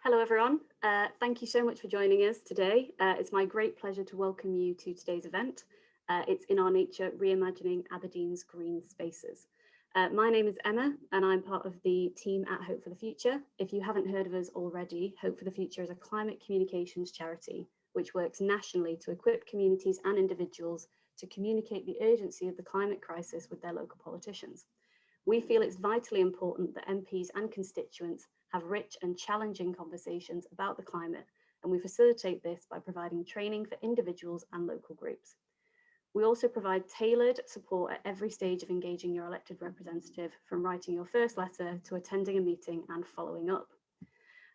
Hello everyone, thank you so much for joining us today. It's my great pleasure to welcome you to today's event. It's in our nature, Reimagining Aberdeen's Green Spaces. My name is Emma and I'm part of the team at Hope for the Future. If you haven't heard of us already, Hope for the Future is a climate communications charity which works nationally to equip communities and individuals to communicate the urgency of the climate crisis with their local politicians. We feel it's vitally important that MPs and constituents have rich and challenging conversations about the climate, and we facilitate this by providing training for individuals and local groups. We also provide tailored support at every stage of engaging your elected representative, from writing your first letter to attending a meeting and following up.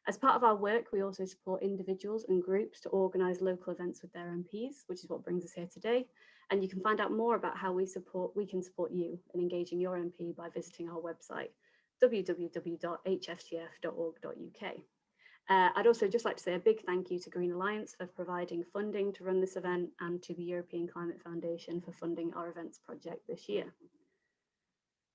As part of our work, we also support individuals and groups to organise local events with their MPs, which is what brings us here today. And you can find out more about how we can support you in engaging your MP by visiting our website, www.hftf.org.uk. I'd also just like to say a big thank you to Green Alliance for providing funding to run this event, and to the European Climate Foundation for funding our events project this year.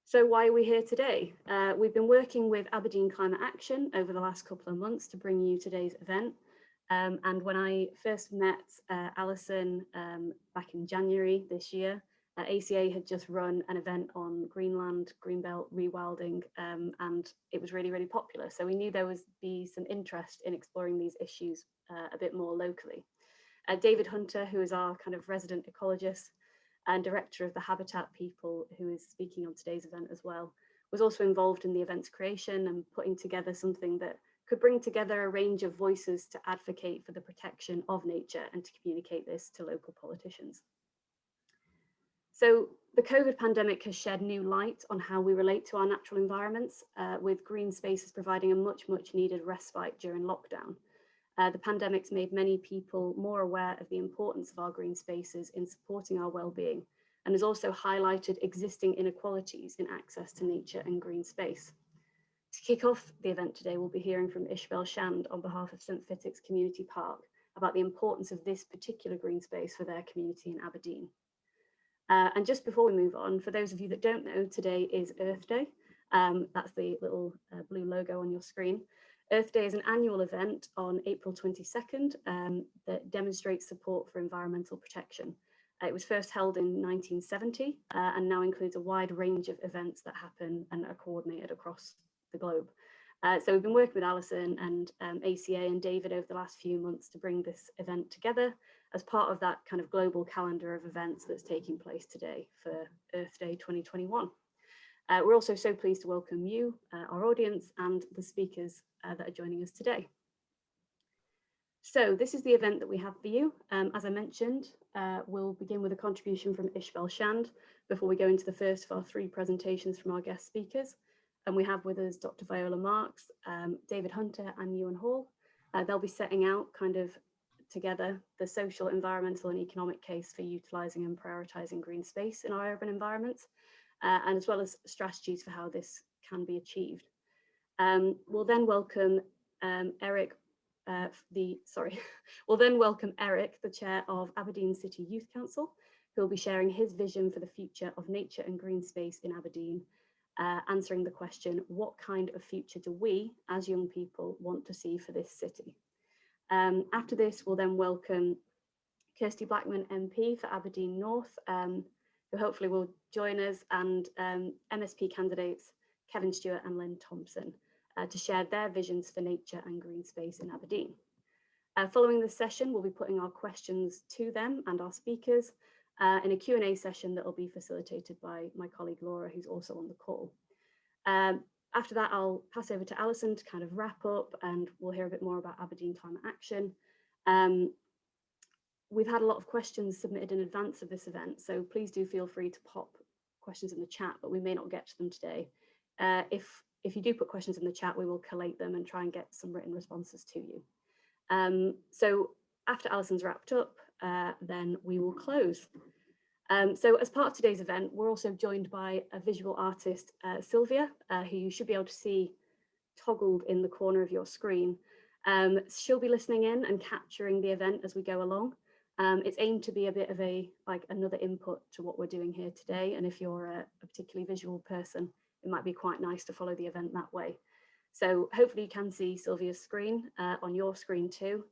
So why are we here today? We've been working with Aberdeen Climate Action over the last couple of months to bring you today's event. And when I first met Alison back in January this year, ACA had just run an event on Greenland, Greenbelt, rewilding, and it was really, really popular. So we knew there would be some interest in exploring these issues a bit more locally. David Hunter, who is our kind of resident ecologist and director of the Habitat People, who is speaking on today's event as well, was also involved in the event's creation and putting together something that could bring together a range of voices to advocate for the protection of nature and to communicate this to local politicians. So the COVID pandemic has shed new light on how we relate to our natural environments, with green spaces providing a much needed respite during lockdown. The pandemic's made many people more aware of the importance of our green spaces in supporting our well-being, and has also highlighted existing inequalities in access to nature and green space. To kick off the event today, we'll be hearing from Ishbel Shand on behalf of St Fittick's Community Park about the importance of this particular green space for their community in Aberdeen. And just before we move on, for those of you that don't know, today is Earth Day. That's the little blue logo on your screen. Earth Day is an annual event on April 22nd that demonstrates support for environmental protection. It was first held in 1970 and now includes a wide range of events that happen and are coordinated across the globe. So we've been working with Alison and ACA and David over the last few months to bring this event together as part of that kind of global calendar of events that's taking place today for Earth Day 2021. We're also so pleased to welcome you, our audience, and the speakers that are joining us today. So this is the event that we have for you. As I mentioned, we'll begin with a contribution from Ishbel Shand before we go into the first of our three presentations from our guest speakers. And we have with us Dr. Viola Max, David Hunter and Ewen Hull. They'll be setting out kind of together the social, environmental and economic case for utilising and prioritising green space in our urban environments, and as well as strategies for how this can be achieved. We'll then welcome Eric, the chair of Aberdeen City Youth Council, who will be sharing his vision for the future of nature and green space in Aberdeen, answering the question, what kind of future do we as young people want to see for this city? After this, we'll then welcome Kirsty Blackman MP for Aberdeen North, who hopefully will join us, and MSP candidates Kevin Stewart and Lynn Thompson to share their visions for nature and green space in Aberdeen. Following this session, we'll be putting our questions to them and our speakers in a Q&A session that will be facilitated by my colleague Laura, who's also on the call. After that, I'll pass over to Alison to kind of wrap up, and we'll hear a bit more about Aberdeen Climate Action. We've had a lot of questions submitted in advance of this event, so please do feel free to pop questions in the chat, but we may not get to them today. If you do put questions in the chat, we will collate them and try and get some written responses to you. So after Alison's wrapped up, then we will close. So as part of today's event, we're also joined by a visual artist, Sylvia, who you should be able to see toggled in the corner of your screen. She'll be listening in and capturing the event as we go along. It's aimed to be a bit of another input to what we're doing here today. And if you're a particularly visual person, it might be quite nice to follow the event that way. So hopefully you can see Sylvia's screen on your screen too.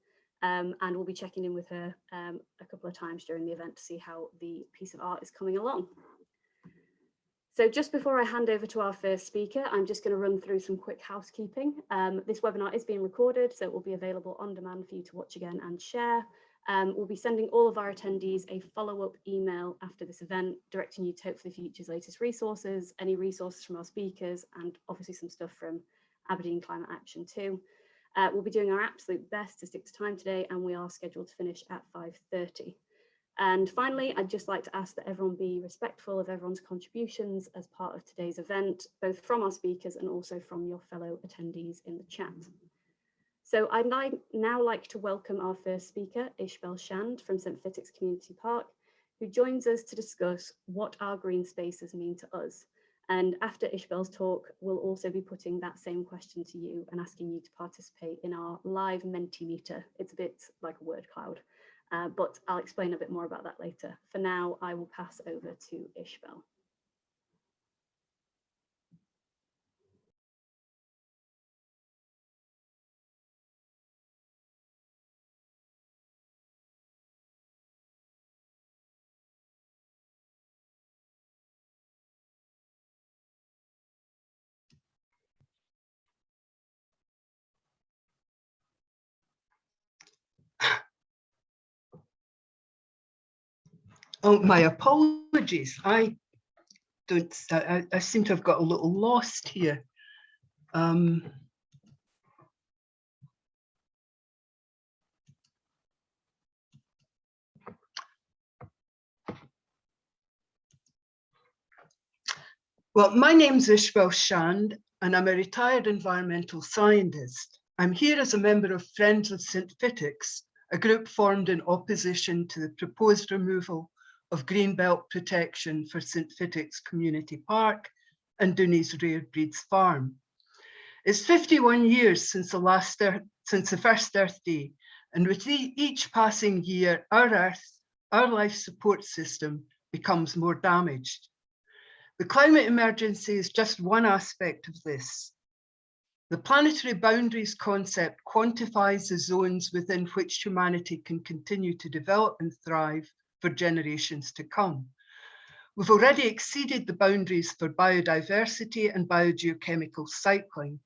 And we'll be checking in with her a couple of times during the event to see how the piece of art is coming along. So just before I hand over to our first speaker, I'm just going to run through some quick housekeeping. This webinar is being recorded, so it will be available on demand for you to watch again and share. We'll be sending all of our attendees a follow-up email after this event, directing you to Hopefully Future's latest resources, any resources from our speakers, and obviously some stuff from Aberdeen Climate Action too. We'll be doing our absolute best to stick to time today, and we are scheduled to finish at 5:30. And finally, I'd just like to ask that everyone be respectful of everyone's contributions as part of today's event, both from our speakers and also from your fellow attendees in the chat. So I'd now like to welcome our first speaker, Ishbel Shand from St. Fittick's Community Park, who joins us to discuss what our green spaces mean to us. And after Ishbel's talk, we'll also be putting that same question to you and asking you to participate in our live Mentimeter. It's a bit like a word cloud. But I'll explain a bit more about that later. For now, I will pass over to Ishbel. Oh, my apologies. I seem to have got a little lost here. Well, my name's Ishbel Shand, and I'm a retired environmental scientist. I'm here as a member of Friends of St. Fittick's, a group formed in opposition to the proposed removal of greenbelt protection for St. Fittick's Community Park and Dundee's Rare Breeds Farm. It's 51 years since the first Earth Day, and with each passing year, our life support system becomes more damaged. The climate emergency is just one aspect of this. The planetary boundaries concept quantifies the zones within which humanity can continue to develop and thrive for generations to come. We've already exceeded the boundaries for biodiversity and biogeochemical cycling.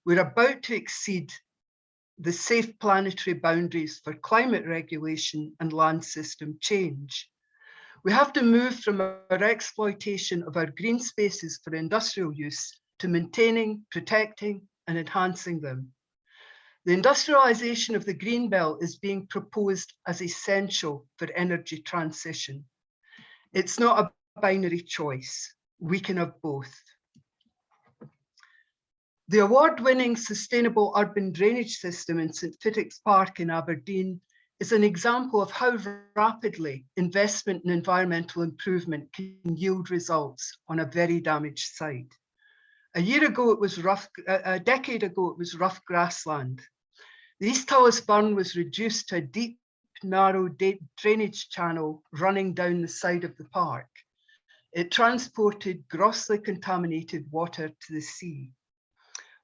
We're about to exceed the safe planetary boundaries for climate regulation and land system change. We have to move from our exploitation of our green spaces for industrial use to maintaining, protecting, and enhancing them. The industrialization of the green belt is being proposed as essential for energy transition. It's not a binary choice. We can have both. The award-winning sustainable urban drainage system in St. Fittick's Park in Aberdeen is an example of how rapidly investment in environmental improvement can yield results on a very damaged site. A decade ago, it was rough grassland. The East Tullis Burn was reduced to a deep, narrow drainage channel running down the side of the park. It transported grossly contaminated water to the sea.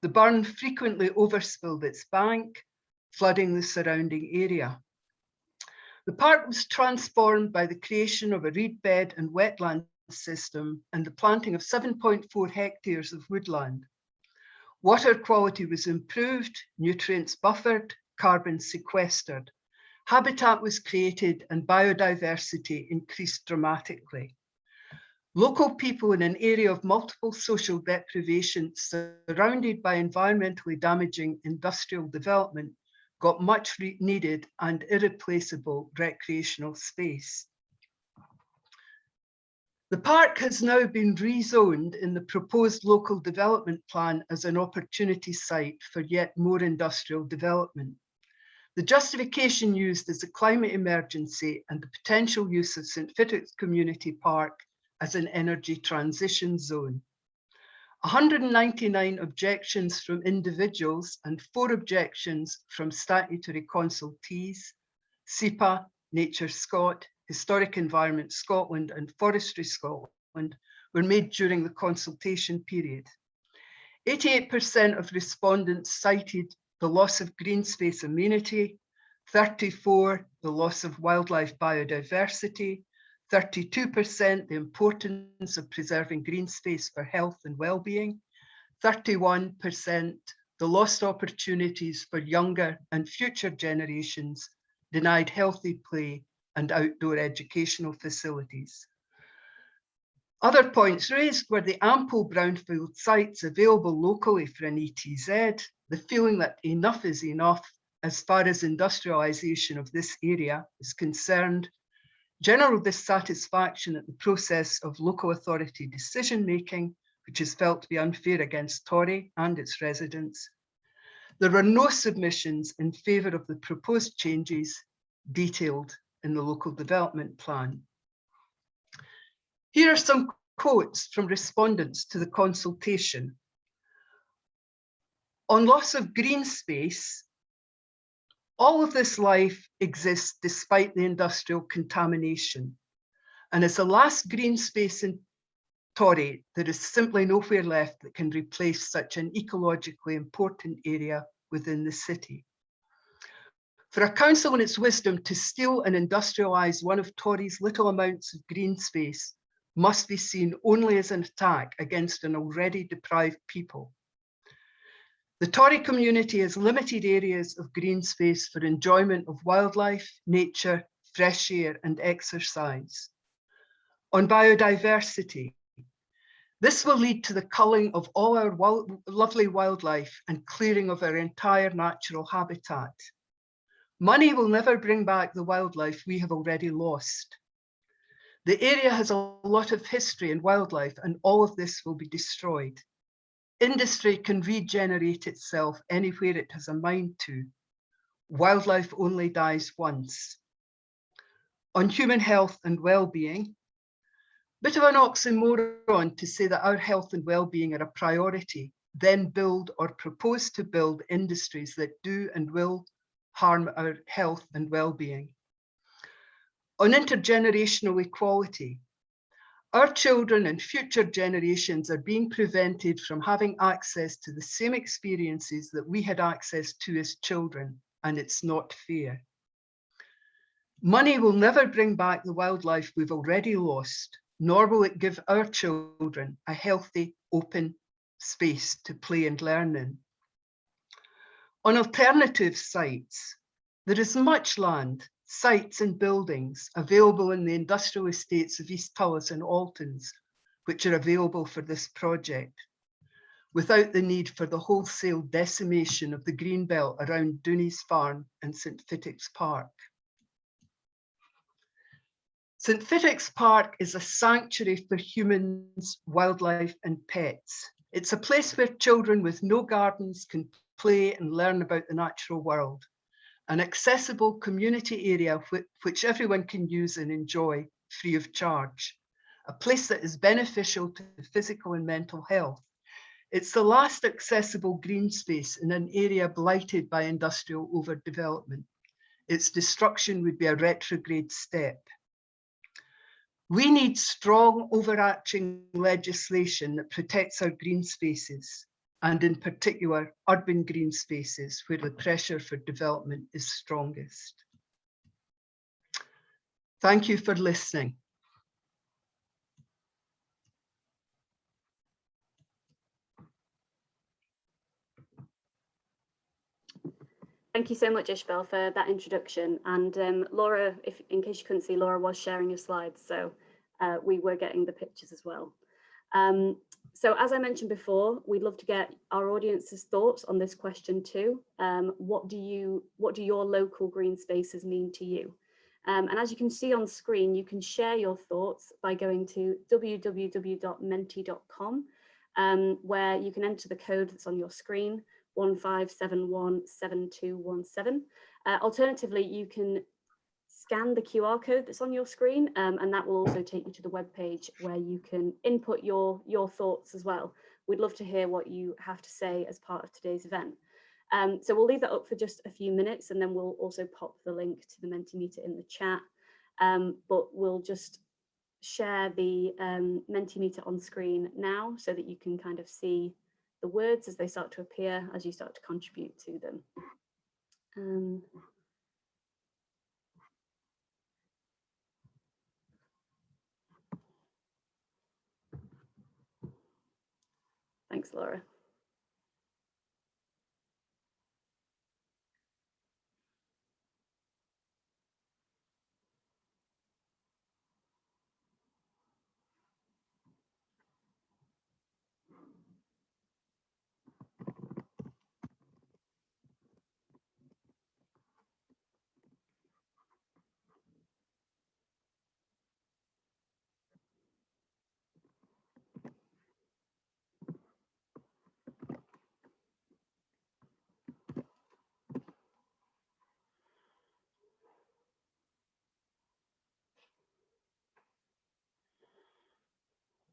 The burn frequently overspilled its bank, flooding the surrounding area. The park was transformed by the creation of a reed bed and wetland system and the planting of 7.4 hectares of woodland. Water quality was improved, nutrients buffered, carbon sequestered. Habitat was created and biodiversity increased dramatically. Local people in an area of multiple social deprivation surrounded by environmentally damaging industrial development got much needed and irreplaceable recreational space. The park has now been rezoned in the proposed local development plan as an opportunity site for yet more industrial development. The justification used is the climate emergency and the potential use of St. Fittick's Community Park as an energy transition zone. 199 objections from individuals and 4 objections from statutory consultees, SEPA, Nature Scot, Historic Environment Scotland and Forestry Scotland were made during the consultation period. 88% of respondents cited the loss of green space amenity, 34% the loss of wildlife biodiversity, 32% the importance of preserving green space for health and well-being, 31% the lost opportunities for younger and future generations denied healthy play and outdoor educational facilities. Other points raised were the ample brownfield sites available locally for an ETZ, the feeling that enough is enough as far as industrialisation of this area is concerned, general dissatisfaction at the process of local authority decision-making, which is felt to be unfair against Tory and its residents. There were no submissions in favour of the proposed changes detailed in the local development plan. Here are some quotes from respondents to the consultation. On loss of green space, all of this life exists despite the industrial contamination. And as the last green space in Tory, there is simply nowhere left that can replace such an ecologically important area within the city. For a council in its wisdom to steal and industrialise one of Tory's little amounts of green space must be seen only as an attack against an already deprived people. The Tory community has limited areas of green space for enjoyment of wildlife, nature, fresh air and exercise. On biodiversity, this will lead to the culling of all our lovely wildlife and clearing of our entire natural habitat. Money will never bring back the wildlife we have already lost. The area has a lot of history and wildlife, and all of this will be destroyed. Industry can regenerate itself anywhere it has a mind to. Wildlife only dies once. On human health and well-being, bit of an oxymoron to say that our health and well-being are a priority, then build or propose to build industries that do and will harm our health and well-being. On intergenerational equality, our children and future generations are being prevented from having access to the same experiences that we had access to as children, and it's not fair. Money will never bring back the wildlife we've already lost, nor will it give our children a healthy, open space to play and learn in. On alternative sites, there is much land, sites and buildings available in the industrial estates of East Tullis and Altons, which are available for this project, without the need for the wholesale decimation of the green belt around Dooney's Farm and St Fittick's Park. St Fittick's Park is a sanctuary for humans, wildlife and pets. It's a place where children with no gardens can play and learn about the natural world. An accessible community area which everyone can use and enjoy free of charge. A place that is beneficial to physical and mental health. It's the last accessible green space in an area blighted by industrial overdevelopment. Its destruction would be a retrograde step. We need strong overarching legislation that protects our green spaces, and in particular, urban green spaces where the pressure for development is strongest. Thank you for listening. Thank you so much, Ishbel, for that introduction. And Laura, in case you couldn't see, Laura was sharing your slides, so we were getting the pictures as well. So as I mentioned before, we'd love to get our audience's thoughts on this question too. What do your local green spaces mean to you? And as you can see on screen, you can share your thoughts by going to www.menti.com, where you can enter the code that's on your screen, 15717217. Alternatively, you can scan the QR code that's on your screen, and that will also take you to the webpage where you can input your thoughts as well. We'd love to hear what you have to say as part of today's event. So we'll leave that up for just a few minutes, and then we'll also pop the link to the Mentimeter in the chat. But we'll just share the Mentimeter on screen now so that you can kind of see the words as they start to appear, as you start to contribute to them. Thanks, Laura.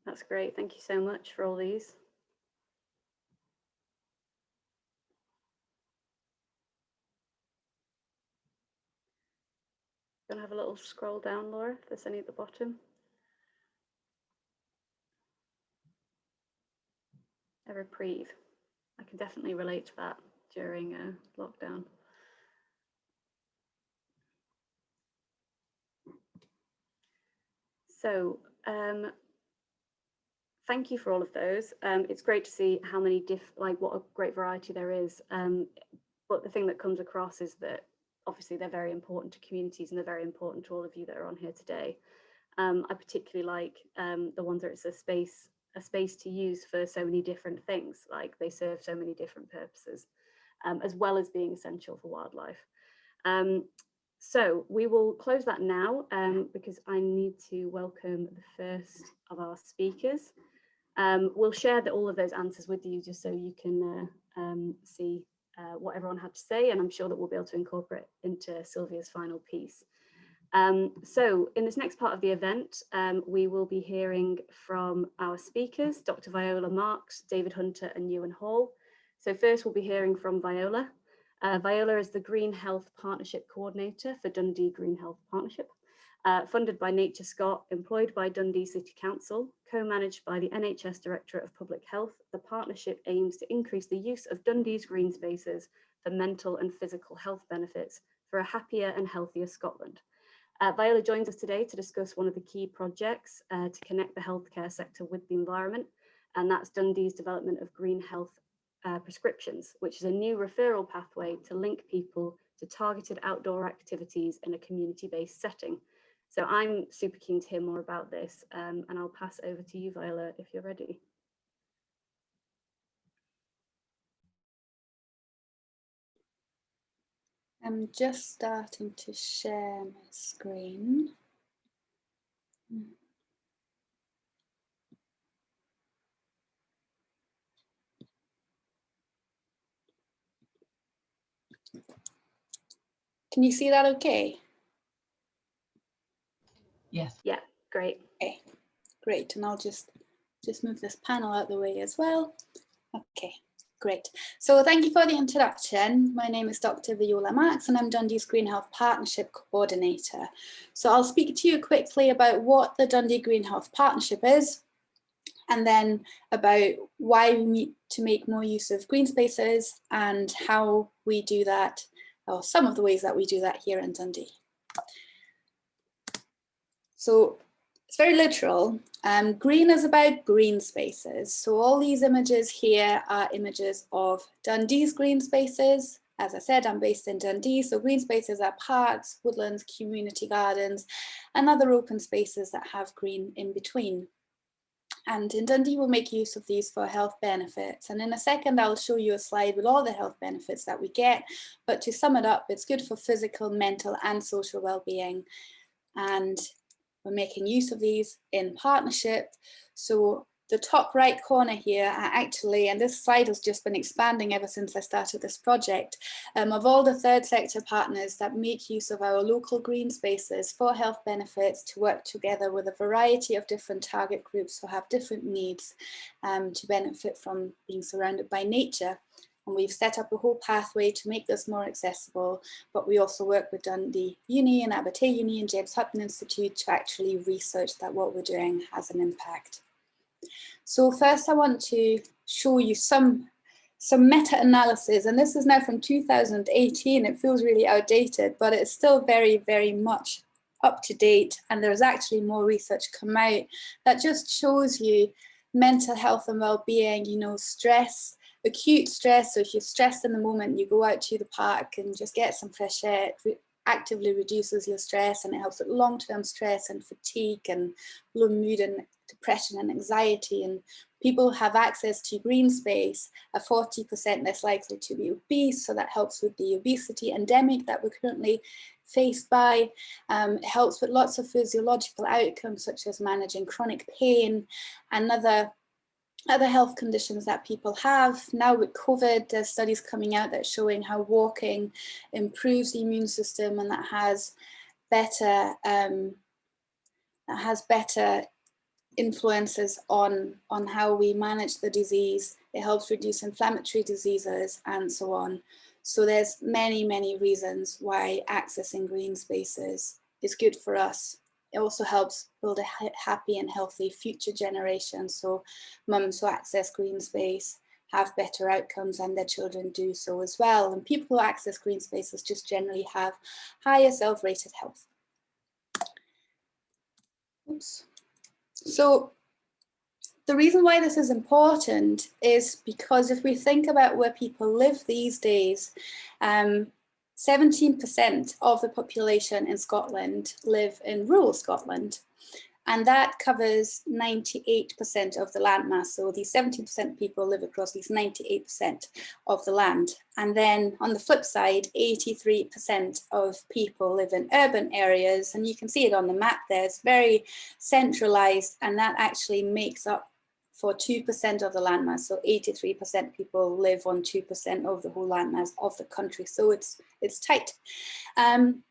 That's great. Thank you so much for all these. Gonna have a little scroll down, Laura, if there's any at the bottom. A reprieve. I can definitely relate to that during lockdown. So thank you for all of those. It's great to see how many what a great variety there is. But the thing that comes across is that obviously they're very important to communities, and they're very important to all of you that are on here today. I particularly like the ones where it's a space to use for so many different things, like they serve so many different purposes, as well as being essential for wildlife. So we will close that now because I need to welcome the first of our speakers. We'll share all of those answers with you just so you can see what everyone had to say, and I'm sure that we'll be able to incorporate into Sylvia's final piece. So in this next part of the event, we will be hearing from our speakers, Dr. Viola Max, David Hunter and Ewen Hull. So first we'll be hearing from Viola. Viola is the Green Health Partnership Coordinator for Dundee Green Health Partnership, funded by Nature Scott, employed by Dundee City Council, co-managed by the NHS Directorate of Public Health. The partnership aims to increase the use of Dundee's green spaces for mental and physical health benefits for a happier and healthier Scotland. Viola joins us today to discuss one of the key projects to connect the healthcare sector with the environment, and that's Dundee's development of green health prescriptions, which is a new referral pathway to link people to targeted outdoor activities in a community-based setting. So I'm super keen to hear more about this, and I'll pass over to you, Viola, if you're ready. I'm just starting to share my screen. Can you see that okay? Yes. Yeah, great. Okay, great. And I'll just move this panel out the way as well. Okay, great. So thank you for the introduction. My name is Dr. Viola Max and I'm Dundee's Green Health Partnership Coordinator. So I'll speak to you quickly about what the Dundee Green Health Partnership is, and then about why we need to make more use of green spaces and how we do that, or some of the ways that we do that here in Dundee. So it's very literal. Green is about green spaces. So all these images here are images of Dundee's green spaces. As I said, I'm based in Dundee, so green spaces are parks, woodlands, community gardens, and other open spaces that have green in between. And in Dundee, we'll make use of these for health benefits. And in a second, I'll show you a slide with all the health benefits that we get. But to sum it up, it's good for physical, mental, and social well-being. And we're making use of these in partnership. So the top right corner here are actually, and this slide has just been expanding ever since I started this project, of all the third sector partners that make use of our local green spaces for health benefits to work together with a variety of different target groups who have different needs to benefit from being surrounded by nature. And we've set up a whole pathway to make this more accessible, but we also work with Dundee Uni and Aberdeen Uni and James Hutton Institute to actually research that what we're doing has an impact. So first I want to show you some meta-analysis, and this is now from 2018. It feels really outdated, but it's still very, very much up to date, and there's actually more research come out that just shows you mental health and well-being, you know, stress, acute stress. So if you're stressed in the moment, you go out to the park and just get some fresh air. It actively reduces your stress, and it helps with long-term stress and fatigue and low mood and depression and anxiety. And people have access to green space are 40% less likely to be obese, so that helps with the obesity endemic that we're currently faced by. It helps with lots of physiological outcomes such as managing chronic pain and other health conditions that people have. Now with COVID, there's studies coming out that's showing how walking improves the immune system, and that has better influences on how we manage the disease. It helps reduce inflammatory diseases and so on. So there's many, many reasons why accessing green spaces is good for us. It also helps build a happy and healthy future generation. So mums who access green space have better outcomes, and their children do so as well. And people who access green spaces just generally have higher self-rated health. Oops. So the reason why this is important is because if we think about where people live these days, 17% of the population in Scotland live in rural Scotland, and that covers 98% of the landmass. So these 17% people live across these 98% of the land. And then on the flip side, 83% of people live in urban areas, and you can see it on the map there. It's very centralized, and that actually makes up for 2% of the landmass. So 83% people live on 2% of the whole landmass of the country. So it's tight. And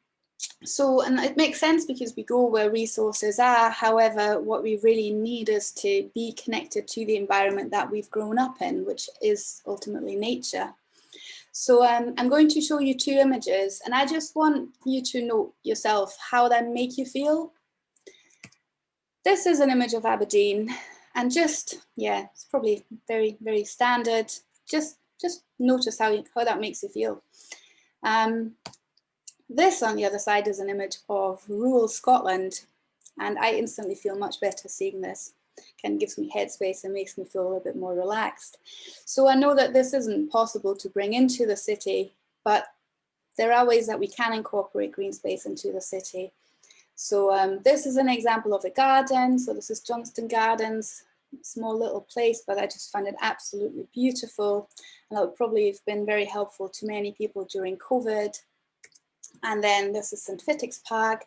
it makes sense because we go where resources are. However, what we really need is to be connected to the environment that we've grown up in, which is ultimately nature. So I'm going to show you two images, and I just want you to note yourself how they make you feel. This is an image of Aberdeen. And just, yeah, it's probably very, very standard. Just notice how that makes you feel. This on the other side is an image of rural Scotland, and I instantly feel much better seeing this. Kind of gives me headspace and makes me feel a little bit more relaxed. So I know that this isn't possible to bring into the city, but there are ways that we can incorporate green space into the city. So this is an example of a garden. So this is Johnston Gardens, small little place, but I just find it absolutely beautiful. And that would probably have been very helpful to many people during COVID. And then this is St. Fittick's Park,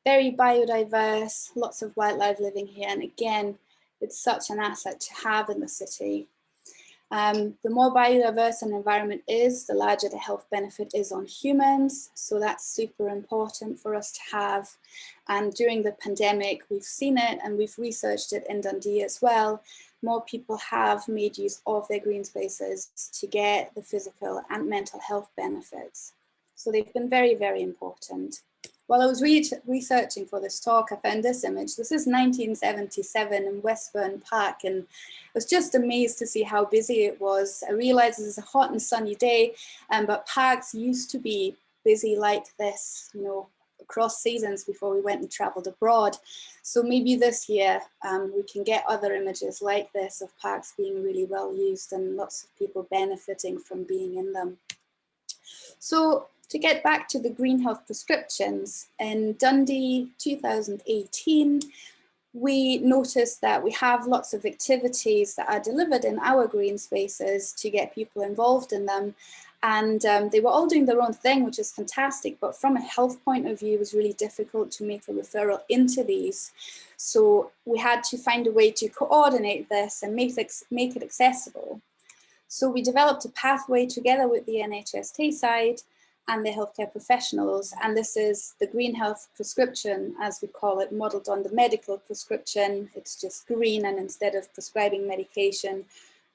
very biodiverse, lots of wildlife living here. And again, it's such an asset to have in the city. The more biodiverse an environment is, the larger the health benefit is on humans. So that's super important for us to have. And during the pandemic, we've seen it and we've researched it in Dundee as well. More people have made use of their green spaces to get the physical and mental health benefits. So they've been very, very important. While I was researching for this talk, I found this image. This is 1977 in Westburn Park, and I was just amazed to see how busy it was. I realized this is a hot and sunny day, but parks used to be busy like this, you know, across seasons before we went and traveled abroad. So maybe this year we can get other images like this of parks being really well used and lots of people benefiting from being in them. So to get back to the green health prescriptions, in Dundee 2018, we noticed that we have lots of activities that are delivered in our green spaces to get people involved in them. And they were all doing their own thing, which is fantastic. But from a health point of view, it was really difficult to make a referral into these. So we had to find a way to coordinate this and make it accessible. So we developed a pathway together with the NHS Tayside and the healthcare professionals. And this is the green health prescription, as we call it, modeled on the medical prescription. It's just green, and instead of prescribing medication,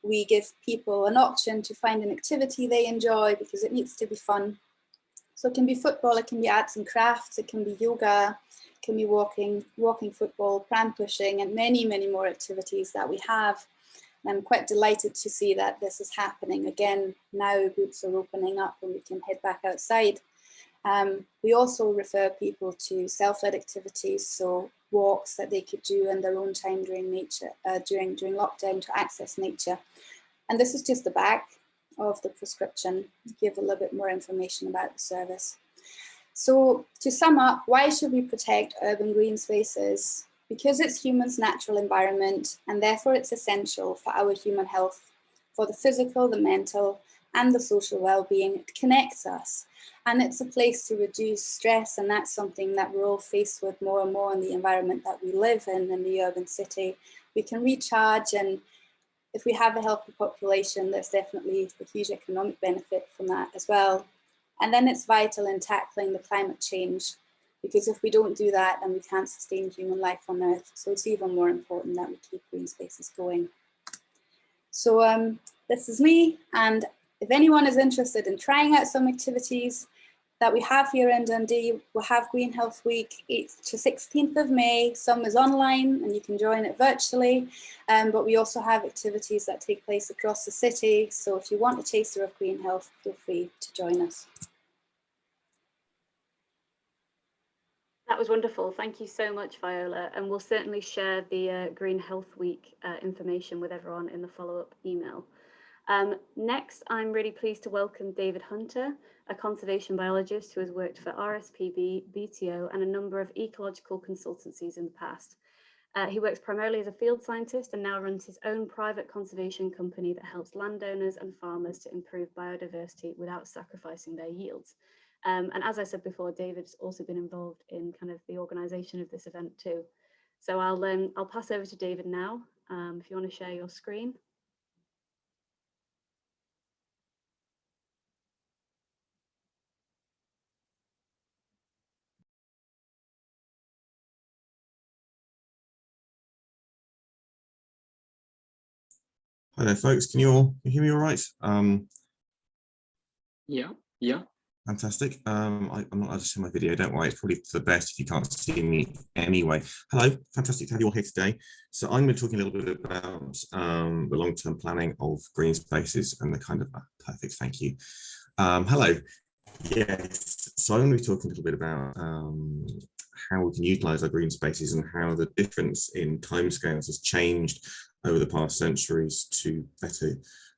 we give people an option to find an activity they enjoy because it needs to be fun. So it can be football, it can be arts and crafts, it can be yoga, it can be walking football, pram pushing, and many, many more activities that we have. I'm quite delighted to see that this is happening again. Now groups are opening up and we can head back outside. We also refer people to self-led activities, so walks that they could do in their own time during during lockdown to access nature. And this is just the back of the prescription to give a little bit more information about the service. So to sum up, why should we protect urban green spaces? Because it's humans' natural environment, and therefore it's essential for our human health, for the physical, the mental, and the social well-being. It connects us, and it's a place to reduce stress, and that's something that we're all faced with more and more in the environment that we live in the urban city. We can recharge, and if we have a healthy population, there's definitely a huge economic benefit from that as well. And then it's vital in tackling the climate change, because if we don't do that, then we can't sustain human life on Earth. So it's even more important that we keep green spaces going. So this is me, and if anyone is interested in trying out some activities that we have here in Dundee, we'll have Green Health Week 8th to 16th of May. Some is online and you can join it virtually, but we also have activities that take place across the city. So if you want a taster of green health, feel free to join us. That was wonderful. Thank you so much, Viola. And we'll certainly share the Green Health Week information with everyone in the follow-up email. Next, I'm really pleased to welcome David Hunter, a conservation biologist who has worked for RSPB, BTO, and a number of ecological consultancies in the past. He works primarily as a field scientist and now runs his own private conservation company that helps landowners and farmers to improve biodiversity without sacrificing their yields. And as I said before, David's also been involved in kind of the organisation of this event too. So I'll pass over to David now, if you want to share your screen. Hi there, folks. Can you hear me all right? Yeah. Fantastic. I'm not allowed to share my video, don't worry. It's probably for the best if you can't see me anyway. Hello, fantastic to have you all here today. So I'm going to be talking a little bit about the long-term planning of green spaces and the kind of, perfect, thank you. Hello. Yes, so I'm going to be talking a little bit about how we can utilise our green spaces and how the difference in timescales has changed over the past centuries to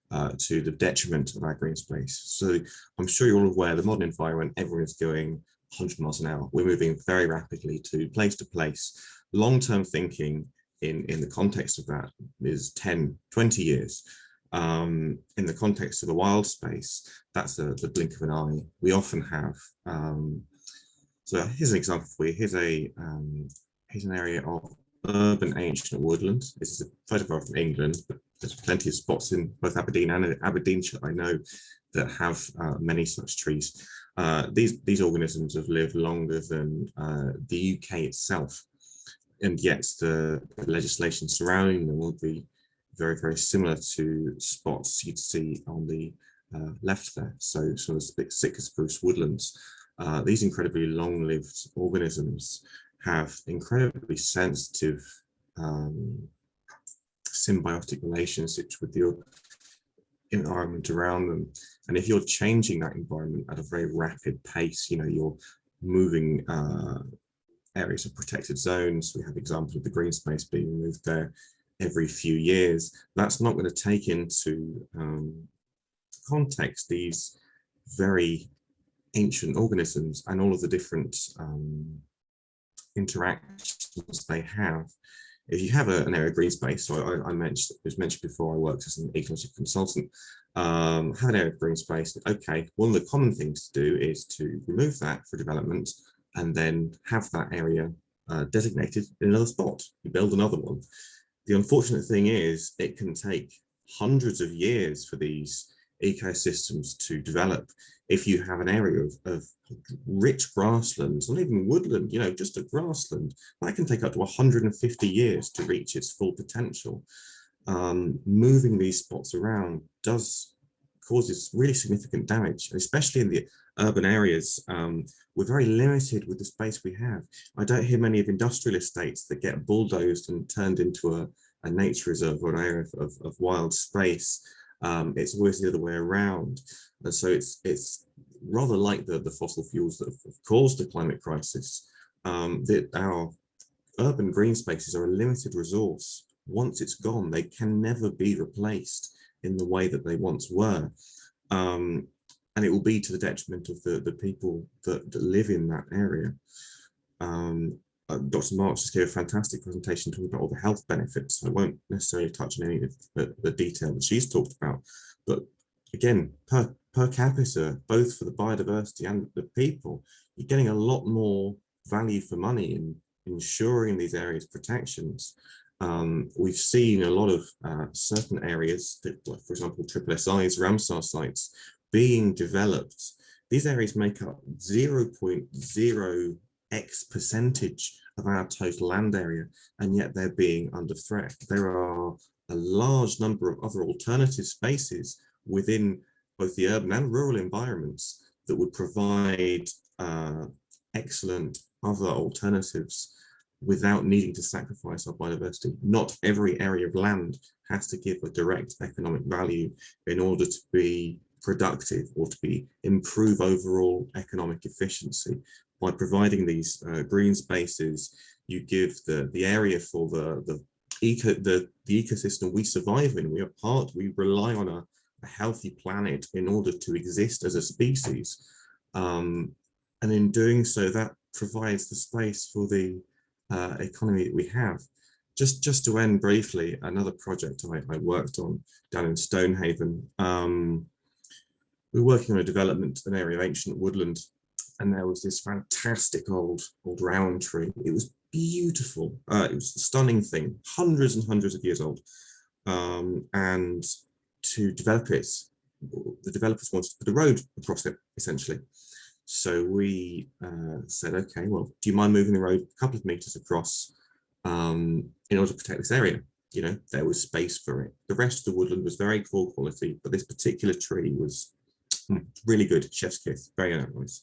the detriment of our green space. So I'm sure you're all aware the modern environment, everyone is going 100 miles an hour. We're moving very rapidly to place. Long-term thinking in the context of that is 10, 20 years. In the context of a wild space, that's the blink of an eye. We often have, so here's an example for you. Here's an area of urban ancient woodland. This is a photograph from England, but there's plenty of spots in both Aberdeen and Aberdeenshire, I know, that have many such trees. These organisms have lived longer than the UK itself, and yet the legislation surrounding them would be very, very similar to spots you'd see on the left there. So sort of Sitka spruce woodlands. These incredibly long-lived organisms have incredibly sensitive symbiotic relationships with the environment around them. And if you're changing that environment at a very rapid pace, you know, you're moving areas of protected zones. We have examples of the green space being removed there every few years. That's not going to take into context these very ancient organisms and all of the different interactions they have. If you have an area of green space, so I mentioned, it was mentioned before, I worked as an ecological consultant, have an area of green space. Okay, one of the common things to do is to remove that for development and then have that area designated in another spot. You build another one. The unfortunate thing is it can take hundreds of years for these ecosystems to develop. If you have an area of rich grasslands, not even woodland, you know, just a grassland, that can take up to 150 years to reach its full potential. Moving these spots around causes really significant damage, especially in the urban areas. We're very limited with the space we have. I don't hear many of industrial estates that get bulldozed and turned into a nature reserve or an area of wild space, it's always the other way around. And so it's rather like the fossil fuels that have caused the climate crisis, that our urban green spaces are a limited resource. Once it's gone, they can never be replaced in the way that they once were. And it will be to the detriment of the people that live in that area. Dr. Marks just gave a fantastic presentation talking about all the health benefits. I won't necessarily touch on any of the detail that she's talked about, but again, per capita, both for the biodiversity and the people, you're getting a lot more value for money in ensuring these areas protections. We've seen a lot of certain areas, like for example, SSI's Ramsar sites being developed. These areas make up 0.0x% of our total land area, and yet they're being under threat. There are a large number of other alternative spaces within both the urban and rural environments that would provide excellent other alternatives without needing to sacrifice our biodiversity. Not every area of land has to give a direct economic value in order to be productive or to improve overall economic efficiency. By providing these green spaces, you give the area for the ecosystem we survive in. We rely on a healthy planet in order to exist as a species. And in doing so, that provides the space for the economy that we have. Just to end briefly, another project I worked on down in Stonehaven. We were working on a development, an area of ancient woodland, and there was this fantastic old round tree. It was beautiful. It was a stunning thing, hundreds and hundreds of years old. And to develop it, the developers wanted to put a road across it, essentially. So we said, okay, well, do you mind moving the road a couple of meters across in order to protect this area? You know, there was space for it. The rest of the woodland was very poor quality, but this particular tree was really good, chef's kiss, very nice.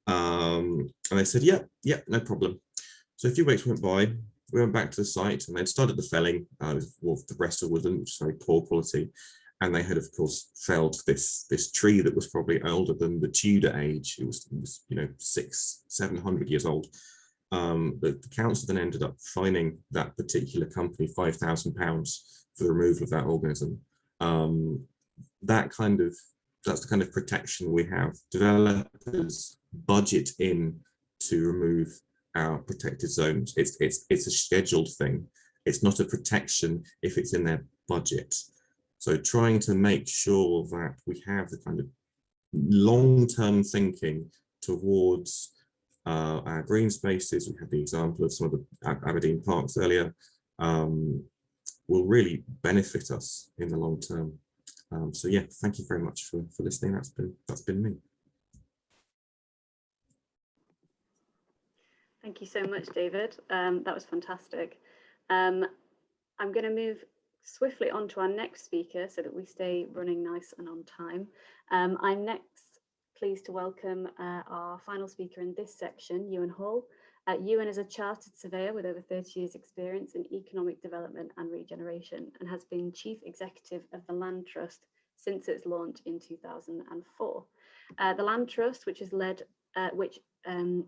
And they said, yeah, no problem. So a few weeks went by, we went back to the site and they'd started the felling of the rest of the woodland, which is very poor quality. And they had, of course, felled this tree that was probably older than the Tudor age. It was 600-700 years old. The council then ended up fining that particular company £5,000 for the removal of that organism. That's the kind of protection we have. Developers budget in to remove our protected zones. It's a scheduled thing. It's not a protection if it's in their budget. So trying to make sure that we have the kind of long-term thinking towards our green spaces. We had the example of some of the Aberdeen parks earlier, will really benefit us in the long term. So yeah, thank you very much for listening. That's been me. Thank you so much, David. That was fantastic. I'm going to move swiftly on to our next speaker so that we stay running nice and on time. I'm next pleased to welcome our final speaker in this section, Ewen Hull. Ewen is a chartered surveyor with over 30 years experience in economic development and regeneration and has been chief executive of the Land Trust since its launch in 2004. The Land Trust, which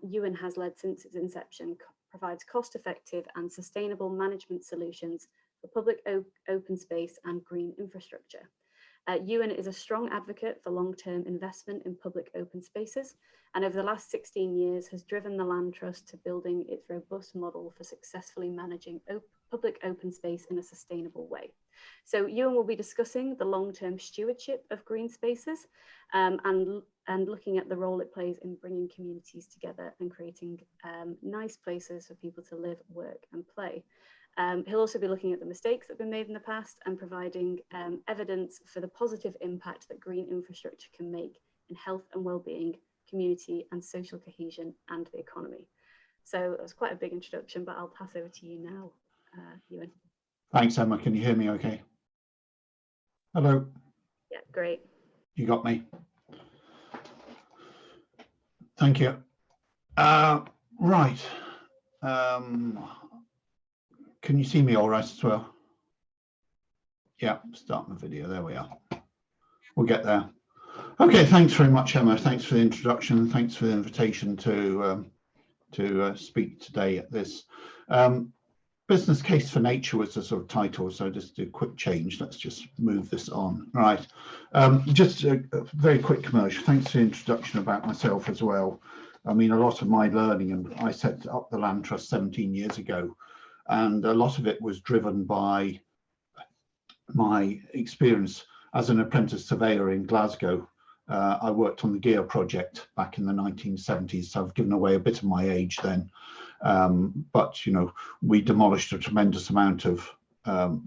Ewen has led since its inception, provides cost-effective and sustainable management solutions for public open space and green infrastructure. Ewen is a strong advocate for long-term investment in public open spaces, and over the last 16 years has driven the Land Trust to building its robust model for successfully managing public open space in a sustainable way. So Ewen will be discussing the long-term stewardship of green spaces and looking at the role it plays in bringing communities together and creating nice places for people to live, work and play. He'll also be looking at the mistakes that have been made in the past and providing evidence for the positive impact that green infrastructure can make in health and well-being, community and social cohesion and the economy. So that was quite a big introduction, but I'll pass over to you now, Ewen. Thanks, Emma. Can you hear me okay? Hello. Yeah, great. You got me. Thank you. Right. Can you see me all right as well? Yeah, start the video. There we are. We'll get there. Okay, thanks very much, Emma. Thanks for the introduction. Thanks for the invitation to speak today at this. Business Case for Nature was the sort of title, so just do a quick change. Let's just move this on. Right. Just a very quick commercial. Thanks for the introduction about myself as well. I mean, a lot of my learning, and I set up the Land Trust 17 years ago, and a lot of it was driven by my experience as an apprentice surveyor in Glasgow. I worked on the GEAR project back in the 1970s, so I've given away a bit of my age then. But, you know, we demolished a tremendous amount of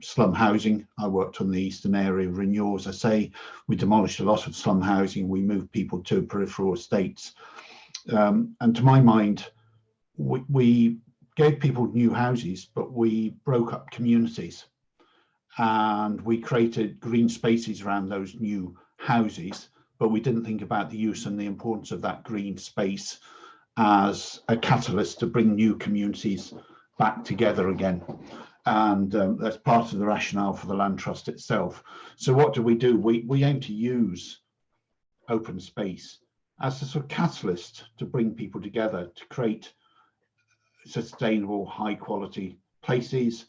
slum housing. I worked on the eastern area of renewal, as I say. We demolished a lot of slum housing. We moved people to peripheral estates. And to my mind, we gave people new houses, but we broke up communities. And we created green spaces around those new houses, but we didn't think about the use and the importance of that green space as a catalyst to bring new communities back together again. And that's part of the rationale for the Land Trust itself. So what do? We aim to use open space as a sort of catalyst to bring people together, to create sustainable, high quality places,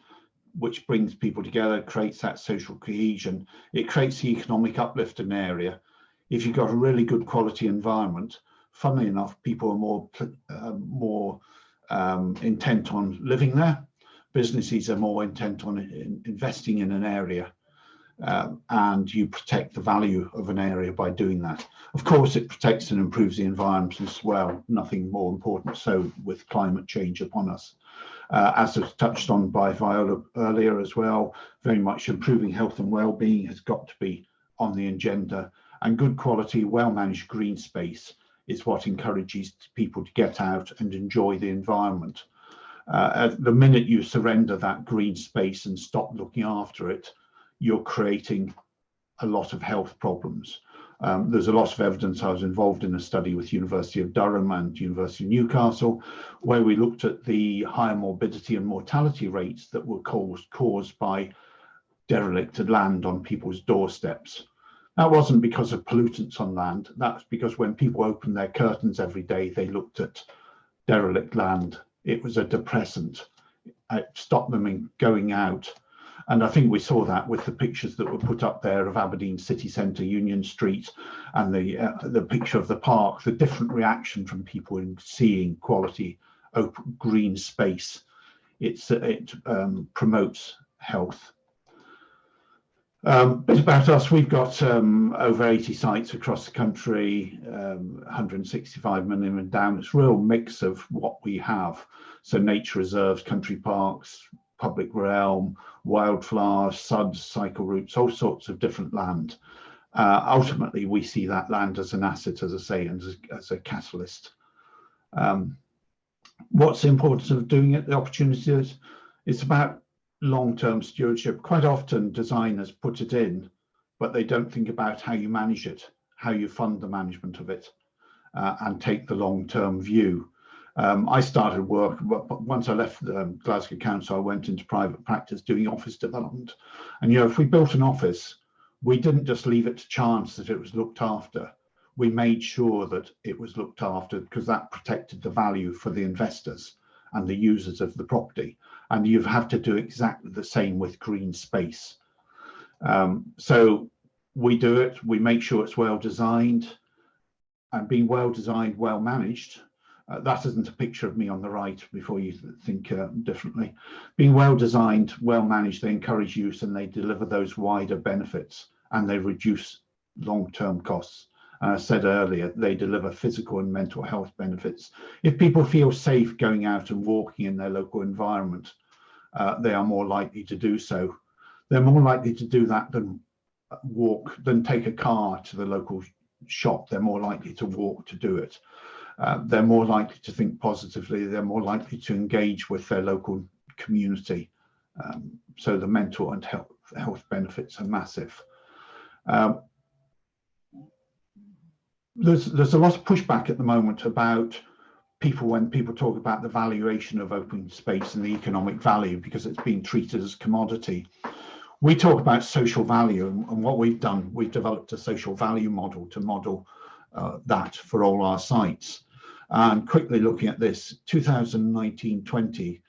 which brings people together, creates that social cohesion. It creates the economic uplift in an area. If you've got a really good quality environment, funnily enough, people are more intent on living there. Businesses are more intent on investing in an area, and you protect the value of an area by doing that. Of course, it protects and improves the environment as well. Nothing more important so with climate change upon us. As was touched on by Viola earlier as well, very much improving health and well-being has got to be on the agenda, and good quality, well-managed green space is what encourages people to get out and enjoy the environment. The minute you surrender that green space and stop looking after it, you're creating a lot of health problems. There's a lot of evidence. I was involved in a study with University of Durham and University of Newcastle, where we looked at the higher morbidity and mortality rates that were caused by derelicted land on people's doorsteps. That wasn't because of pollutants on land. That's because when people opened their curtains every day, they looked at derelict land. It was a depressant. It stopped them in going out. And I think we saw that with the pictures that were put up there of Aberdeen city centre, Union Street, and the picture of the park, the different reaction from people in seeing quality open green space. It promotes health. Bit about us, we've got over 80 sites across the country, 165 million endowment. It's a real mix of what we have. So nature reserves, country parks, public realm, wildflowers, suds, cycle routes, all sorts of different land. Ultimately, we see that land as an asset, as I say, and as a catalyst. What's the importance of doing it? The opportunities, it's about long-term stewardship. Quite often designers put it in, but they don't think about how you manage it, how you fund the management of it, and take the long-term view. I started work, once I left Glasgow Council, I went into private practice doing office development. And, you know, if we built an office, we didn't just leave it to chance that it was looked after. We made sure that it was looked after because that protected the value for the investors and the users of the property. And you have to do exactly the same with green space. So we do it, we make sure it's well designed, and being well designed, well managed. That isn't a picture of me on the right before you think differently. Being well designed, well managed, they encourage use and they deliver those wider benefits and they reduce long-term costs. I said earlier, they deliver physical and mental health benefits. If people feel safe going out and walking in their local environment, they are more likely to do so. They're more likely to do that than take a car to the local shop. They're more likely to walk to do it. They're more likely to think positively. They're more likely to engage with their local community. So the mental and health benefits are massive. There's a lot of pushback at the moment about when people talk about the valuation of open space and the economic value because it's being treated as commodity. We talk about social value, and what we've done, we've developed a social value model to model that for all our sites. And quickly looking at this 2019-20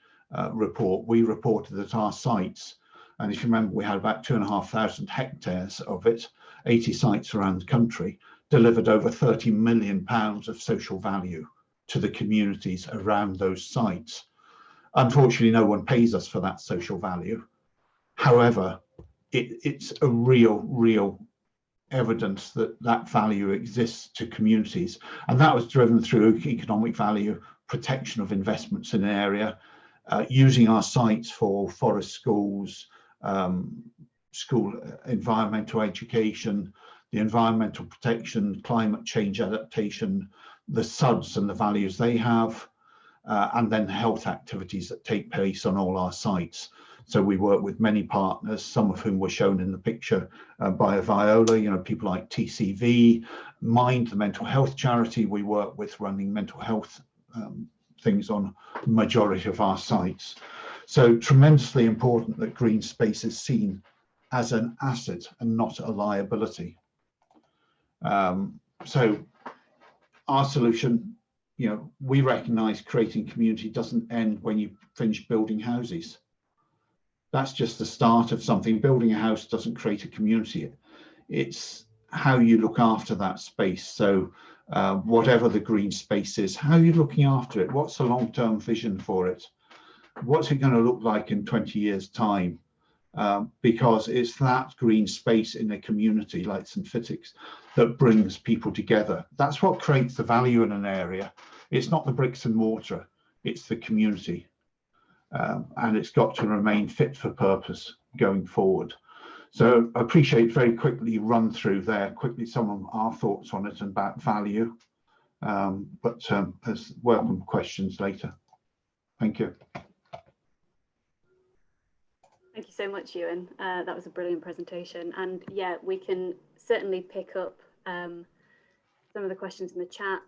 report, we reported that our sites, and if you remember, we had about 2,500 hectares of it, 80 sites around the country, delivered over £30 million of social value to the communities around those sites. Unfortunately, no one pays us for that social value. However, it's a real evidence that that value exists to communities, and that was driven through economic value, protection of investments in an area, using our sites for forest schools, school environmental education, the environmental protection, climate change adaptation, the SUDs and the values they have, and then health activities that take place on all our sites. So we work with many partners, some of whom were shown in the picture by Viola, you know, people like TCV, Mind, the mental health charity we work with, running mental health things on the majority of our sites. So tremendously important that green space is seen as an asset and not a liability. So our solution, you know, we recognize creating community doesn't end when you finish building houses. That's just the start of something. Building a house doesn't create a community. It's how you look after that space. So whatever the green space is, how are you looking after it? What's the long-term vision for it? What's it going to look like in 20 years' time? Because it's that green space in a community like St. Fittick's that brings people together. That's what creates the value in an area. It's not the bricks and mortar, it's the community. And it's got to remain fit for purpose going forward. So I appreciate very quickly run through there quickly some of our thoughts on it and about value, but as welcome questions later. Thank you. Thank you so much, Ewen. That was a brilliant presentation. And yeah, we can certainly pick up some of the questions in the chat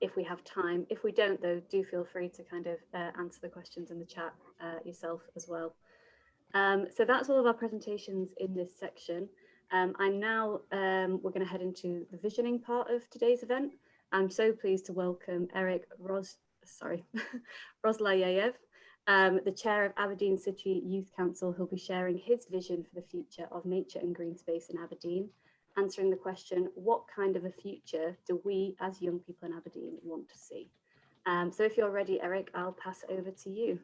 if we have time. If we don't, though, do feel free to kind of answer the questions in the chat yourself as well. So that's all of our presentations in this section. And now we're going to head into the visioning part of today's event. I'm so pleased to welcome Eric Roslayev, the chair of Aberdeen City Youth Council, who'll be sharing his vision for the future of nature and green space in Aberdeen, answering the question, what kind of a future do we as young people in Aberdeen want to see? So if you're ready, Eric, I'll pass it over to you.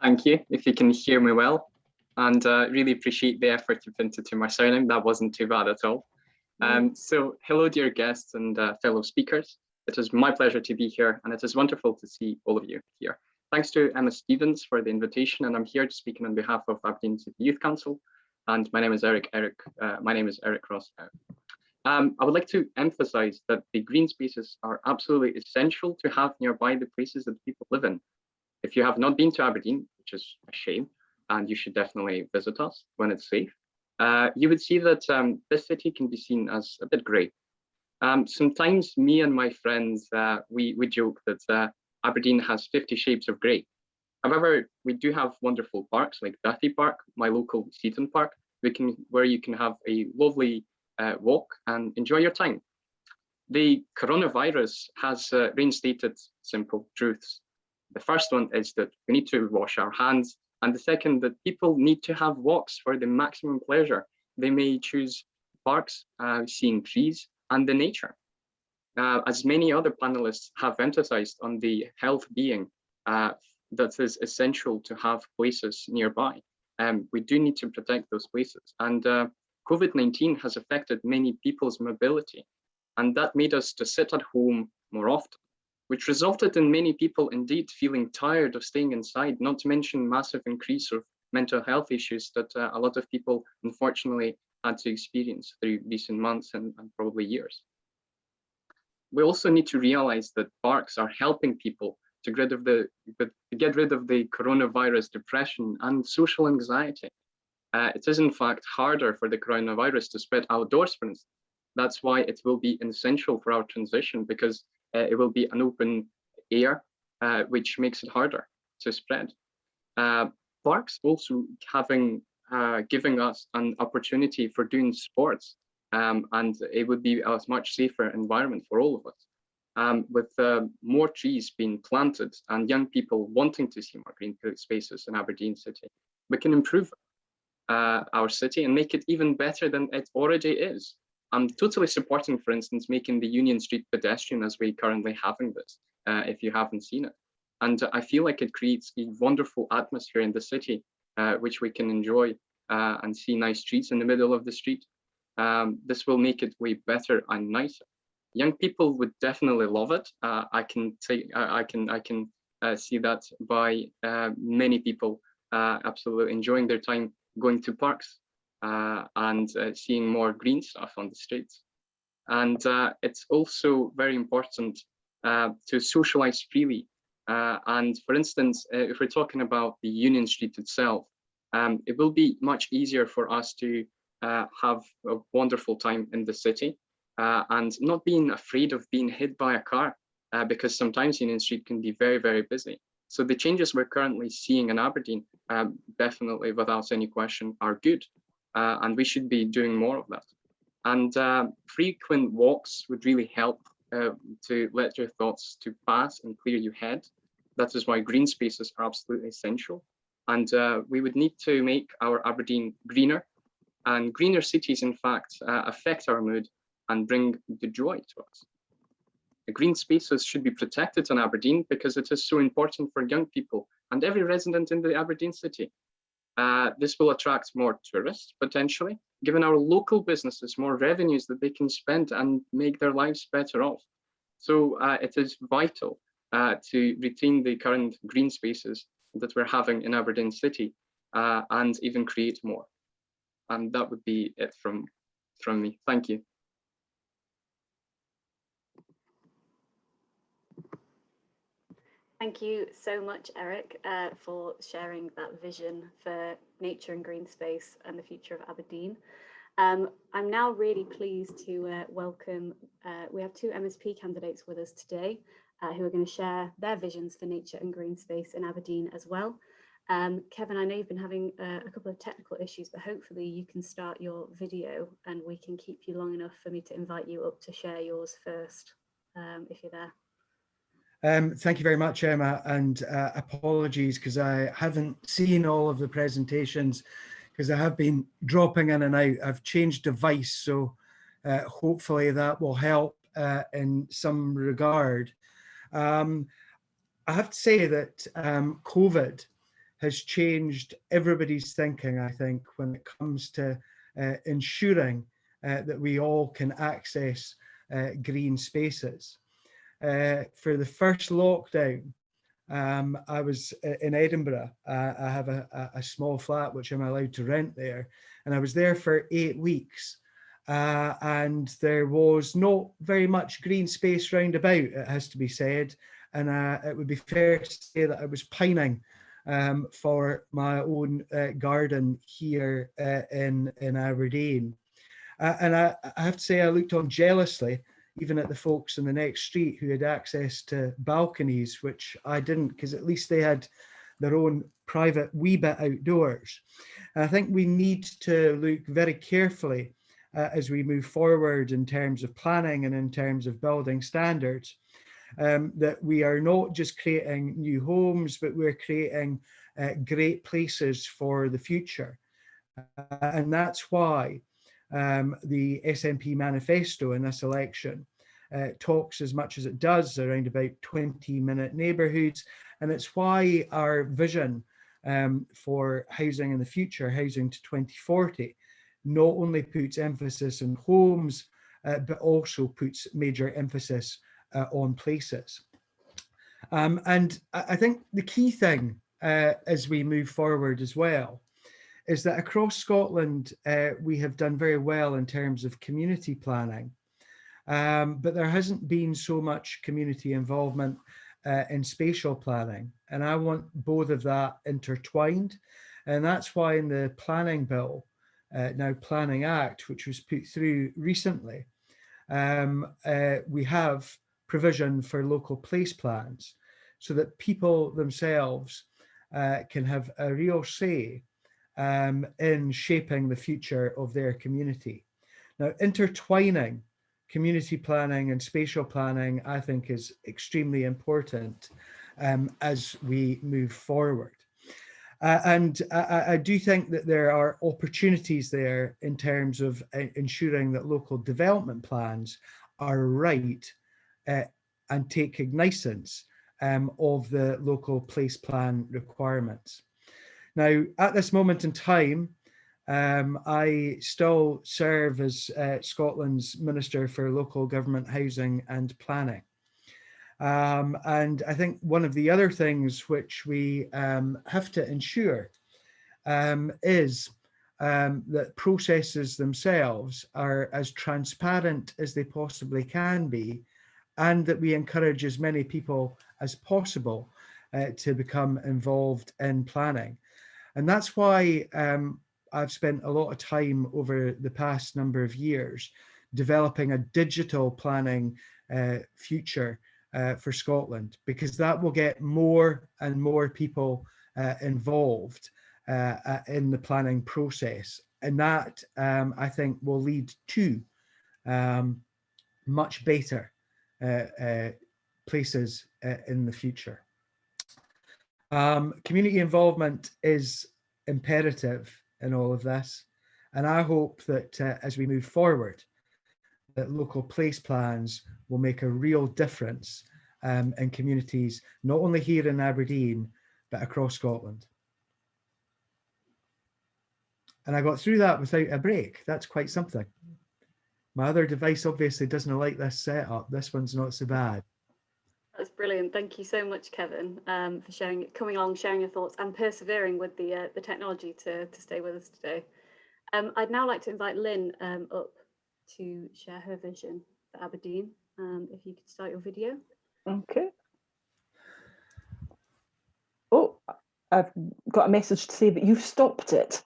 Thank you, if you can hear me well. And really appreciate the effort you've put into my sounding. That wasn't too bad at all. So hello, dear guests and fellow speakers. It is my pleasure to be here, and it is wonderful to see all of you here. Thanks to Emma Stevens for the invitation, and I'm here speaking on behalf of Aberdeen City Youth Council. And my name is Eric Ross. I would like to emphasize that the green spaces are absolutely essential to have nearby the places that people live in. If you have not been to Aberdeen, which is a shame, and you should definitely visit us when it's safe, you would see that this city can be seen as a bit grey. Sometimes me and my friends, we joke that Aberdeen has 50 shades of grey. However, we do have wonderful parks like Dundee Park, my local Seaton Park, where you can have a lovely walk and enjoy your time. The coronavirus has reinstated simple truths. The first one is that we need to wash our hands, and the second that people need to have walks for the maximum pleasure. They may choose parks, seeing trees and the nature. As many other panelists have emphasized on the health being that is essential to have places nearby. We do need to protect those places. And COVID-19 has affected many people's mobility, and that made us to sit at home more often, which resulted in many people indeed feeling tired of staying inside, not to mention massive increase of mental health issues that a lot of people unfortunately had to experience through recent months and probably years. We also need to realize that parks are helping people to get rid of the coronavirus depression and social anxiety. It is in fact harder for the coronavirus to spread outdoors, for instance. That's why it will be essential for our transition, because it will be an open air, which makes it harder to spread. Parks also having giving us an opportunity for doing sports, and it would be a much safer environment for all of us. With more trees being planted and young people wanting to see more green spaces in Aberdeen City, we can improve our city and make it even better than it already is. I'm totally supporting, for instance, making the Union Street pedestrian as we currently having this, if you haven't seen it. And I feel like it creates a wonderful atmosphere in the city, which we can enjoy and see nice streets in the middle of the street. This will make it way better and nicer. Young people would definitely love it. I can see that by many people absolutely enjoying their time going to parks and seeing more green stuff on the streets. And it's also very important to socialize freely. And for instance, if we're talking about the Union Street itself, it will be much easier for us to have a wonderful time in the city and not being afraid of being hit by a car, because sometimes Union Street can be very, very busy. So the changes we're currently seeing in Aberdeen, definitely without any question, are good. And we should be doing more of that. And frequent walks would really help to let your thoughts to pass and clear your head. That is why green spaces are absolutely essential. And we would need to make our Aberdeen greener. And greener cities, in fact, affect our mood and bring the joy to us. The green spaces should be protected in Aberdeen because it is so important for young people and every resident in the Aberdeen city. This will attract more tourists, potentially, giving our local businesses more revenues that they can spend and make their lives better off. So it is vital to retain the current green spaces that we're having in Aberdeen city and even create more. And that would be it from me. Thank you. Thank you so much, Eric, for sharing that vision for nature and green space and the future of Aberdeen. I'm now really pleased to welcome, we have two MSP candidates with us today who are going to share their visions for nature and green space in Aberdeen as well. Kevin, I know you've been having a couple of technical issues, but hopefully you can start your video and we can keep you long enough for me to invite you up to share yours first, if you're there. Thank you very much, Emma, and apologies because I haven't seen all of the presentations because I have been dropping in and out. I've changed device, so hopefully that will help in some regard. I have to say that COVID has changed everybody's thinking, I think, when it comes to ensuring that we all can access green spaces. For the first lockdown, I was in Edinburgh. I have a small flat which I'm allowed to rent there, and I was there for 8 weeks. And there was not very much green space round about, it has to be said. And it would be fair to say that I was pining for my own garden here in Aberdeen. And I have to say I looked on jealously even at the folks in the next street who had access to balconies, which I didn't, because at least they had their own private wee bit outdoors. And I think we need to look very carefully as we move forward in terms of planning and in terms of building standards, that we are not just creating new homes, but we're creating great places for the future. And that's why the SNP manifesto in this election talks as much as it does around about 20-minute neighbourhoods. And it's why our vision for housing in the future, Housing to 2040, not only puts emphasis on homes, but also puts major emphasis on places. And I think the key thing as we move forward as well is that across Scotland, we have done very well in terms of community planning, but there hasn't been so much community involvement in spatial planning. And I want both of that intertwined. And that's why in the planning bill, now Planning Act, which was put through recently, we have provision for local place plans so that people themselves can have a real say in shaping the future of their community. Now, intertwining community planning and spatial planning, I think, is extremely important as we move forward. And I do think that there are opportunities there in terms of ensuring that local development plans are right and take cognizance of the local place plan requirements. Now, at this moment in time, I still serve as Scotland's Minister for Local Government, Housing and Planning. And I think one of the other things which we have to ensure is that processes themselves are as transparent as they possibly can be, and that we encourage as many people as possible to become involved in planning. And that's why I've spent a lot of time over the past number of years developing a digital planning future for Scotland, because that will get more and more people involved in the planning process. And that, I think, will lead to much better places in the future. Community involvement is imperative in all of this. And I hope that as we move forward, that local place plans will make a real difference in communities, not only here in Aberdeen, but across Scotland. And I got through that without a break. That's quite something. My other device obviously doesn't like this setup. This one's not so bad. That's brilliant. Thank you so much, Kevin, for sharing, coming along, sharing your thoughts and persevering with the technology to stay with us today. I'd now like to invite Lynn up to share her vision for Aberdeen. If you could start your video. Okay. Oh, I've got a message to say that you've stopped it.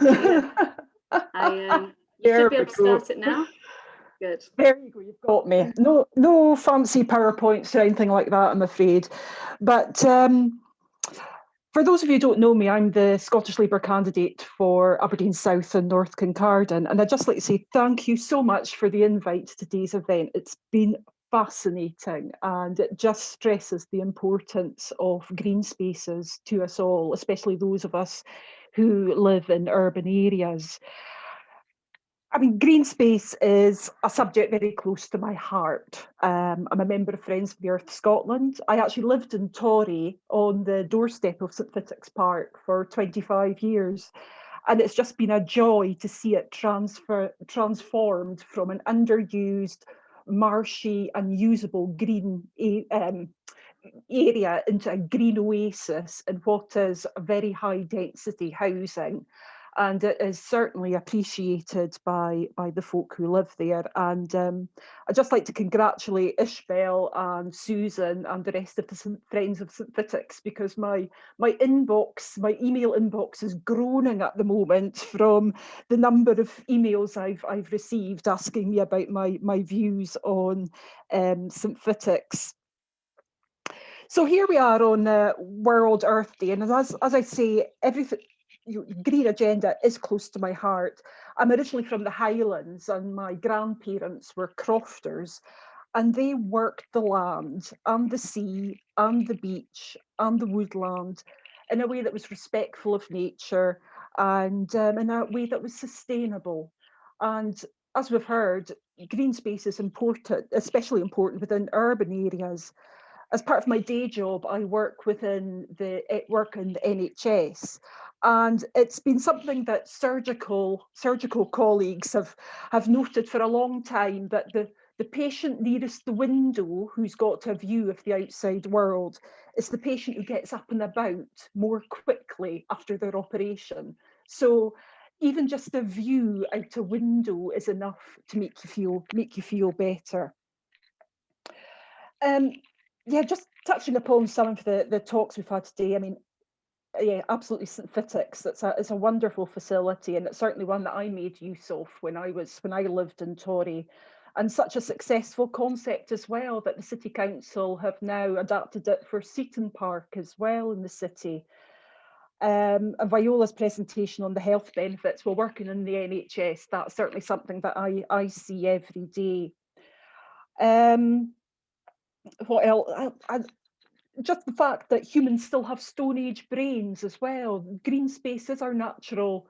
Yeah. You should be able to start it now. Good. There you go, you've got me. No fancy PowerPoints or anything like that, I'm afraid. But for those of you who don't know me, I'm the Scottish Labour candidate for Aberdeen South and North Kincardine. And I'd just like to say thank you so much for the invite to today's event. It's been fascinating, and it just stresses the importance of green spaces to us all, especially those of us who live in urban areas. I mean, green space is a subject very close to my heart. I'm a member of Friends of the Earth Scotland. I actually lived in Torry on the doorstep of St Fittick's Park for 25 years. And it's just been a joy to see it transformed from an underused, marshy, unusable green area into a green oasis in what is a very high density housing. And it is certainly appreciated by the folk who live there. And I'd just like to congratulate Ishbel and Susan and the rest of the Friends of St Fittick's, because my email inbox is groaning at the moment from the number of emails I've received asking me about my views on St Fittick's. So here we are on World Earth Day, and as I say, everything. Green agenda is close to my heart. I'm originally from the Highlands, and my grandparents were crofters, and they worked the land and the sea and the beach and the woodland in a way that was respectful of nature and in a way that was sustainable. And as we've heard, green space is important, especially important within urban areas. As part of my day job, I work in the NHS, and it's been something that surgical colleagues have noted for a long time, that the patient nearest the window who's got a view of the outside world is the patient who gets up and about more quickly after their operation. So even just a view out a window is enough to make you feel better. Yeah, just touching upon some of the talks we've had today. I mean, yeah, absolutely, St Fittick's. It's a wonderful facility, and it's certainly one that I made use of when I lived in Torry, and such a successful concept as well that the City Council have now adapted it for Seaton Park as well in the city. And Viola's presentation on the health benefits while working in the NHS, that's certainly something that I see every day. What else? Just the fact that humans still have Stone Age brains as well. Green space is our natural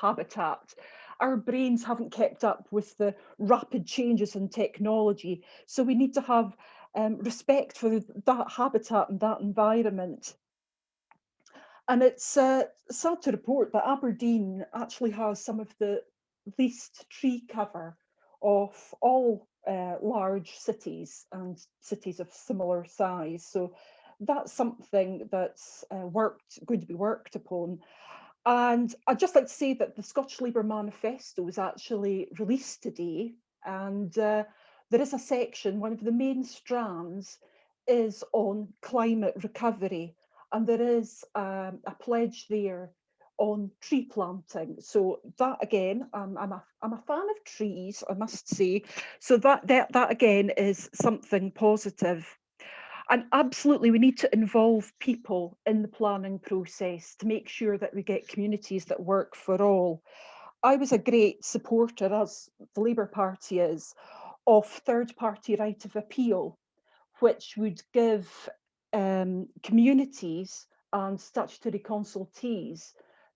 habitat. Our brains haven't kept up with the rapid changes in technology. So we need to have respect for that habitat and that environment. And it's sad to report that Aberdeen actually has some of the least tree cover of all large cities and cities of similar size. So that's something that's going to be worked upon. And I'd just like to say that the Scottish Labour Manifesto was actually released today, and there is a section, one of the main strands is on climate recovery. And there is a pledge there on tree planting. So that again, I'm a fan of trees, I must say. So that again is something positive. And absolutely, we need to involve people in the planning process to make sure that we get communities that work for all. I was a great supporter, as the Labour Party is, of third-party right of appeal, which would give communities and statutory consultees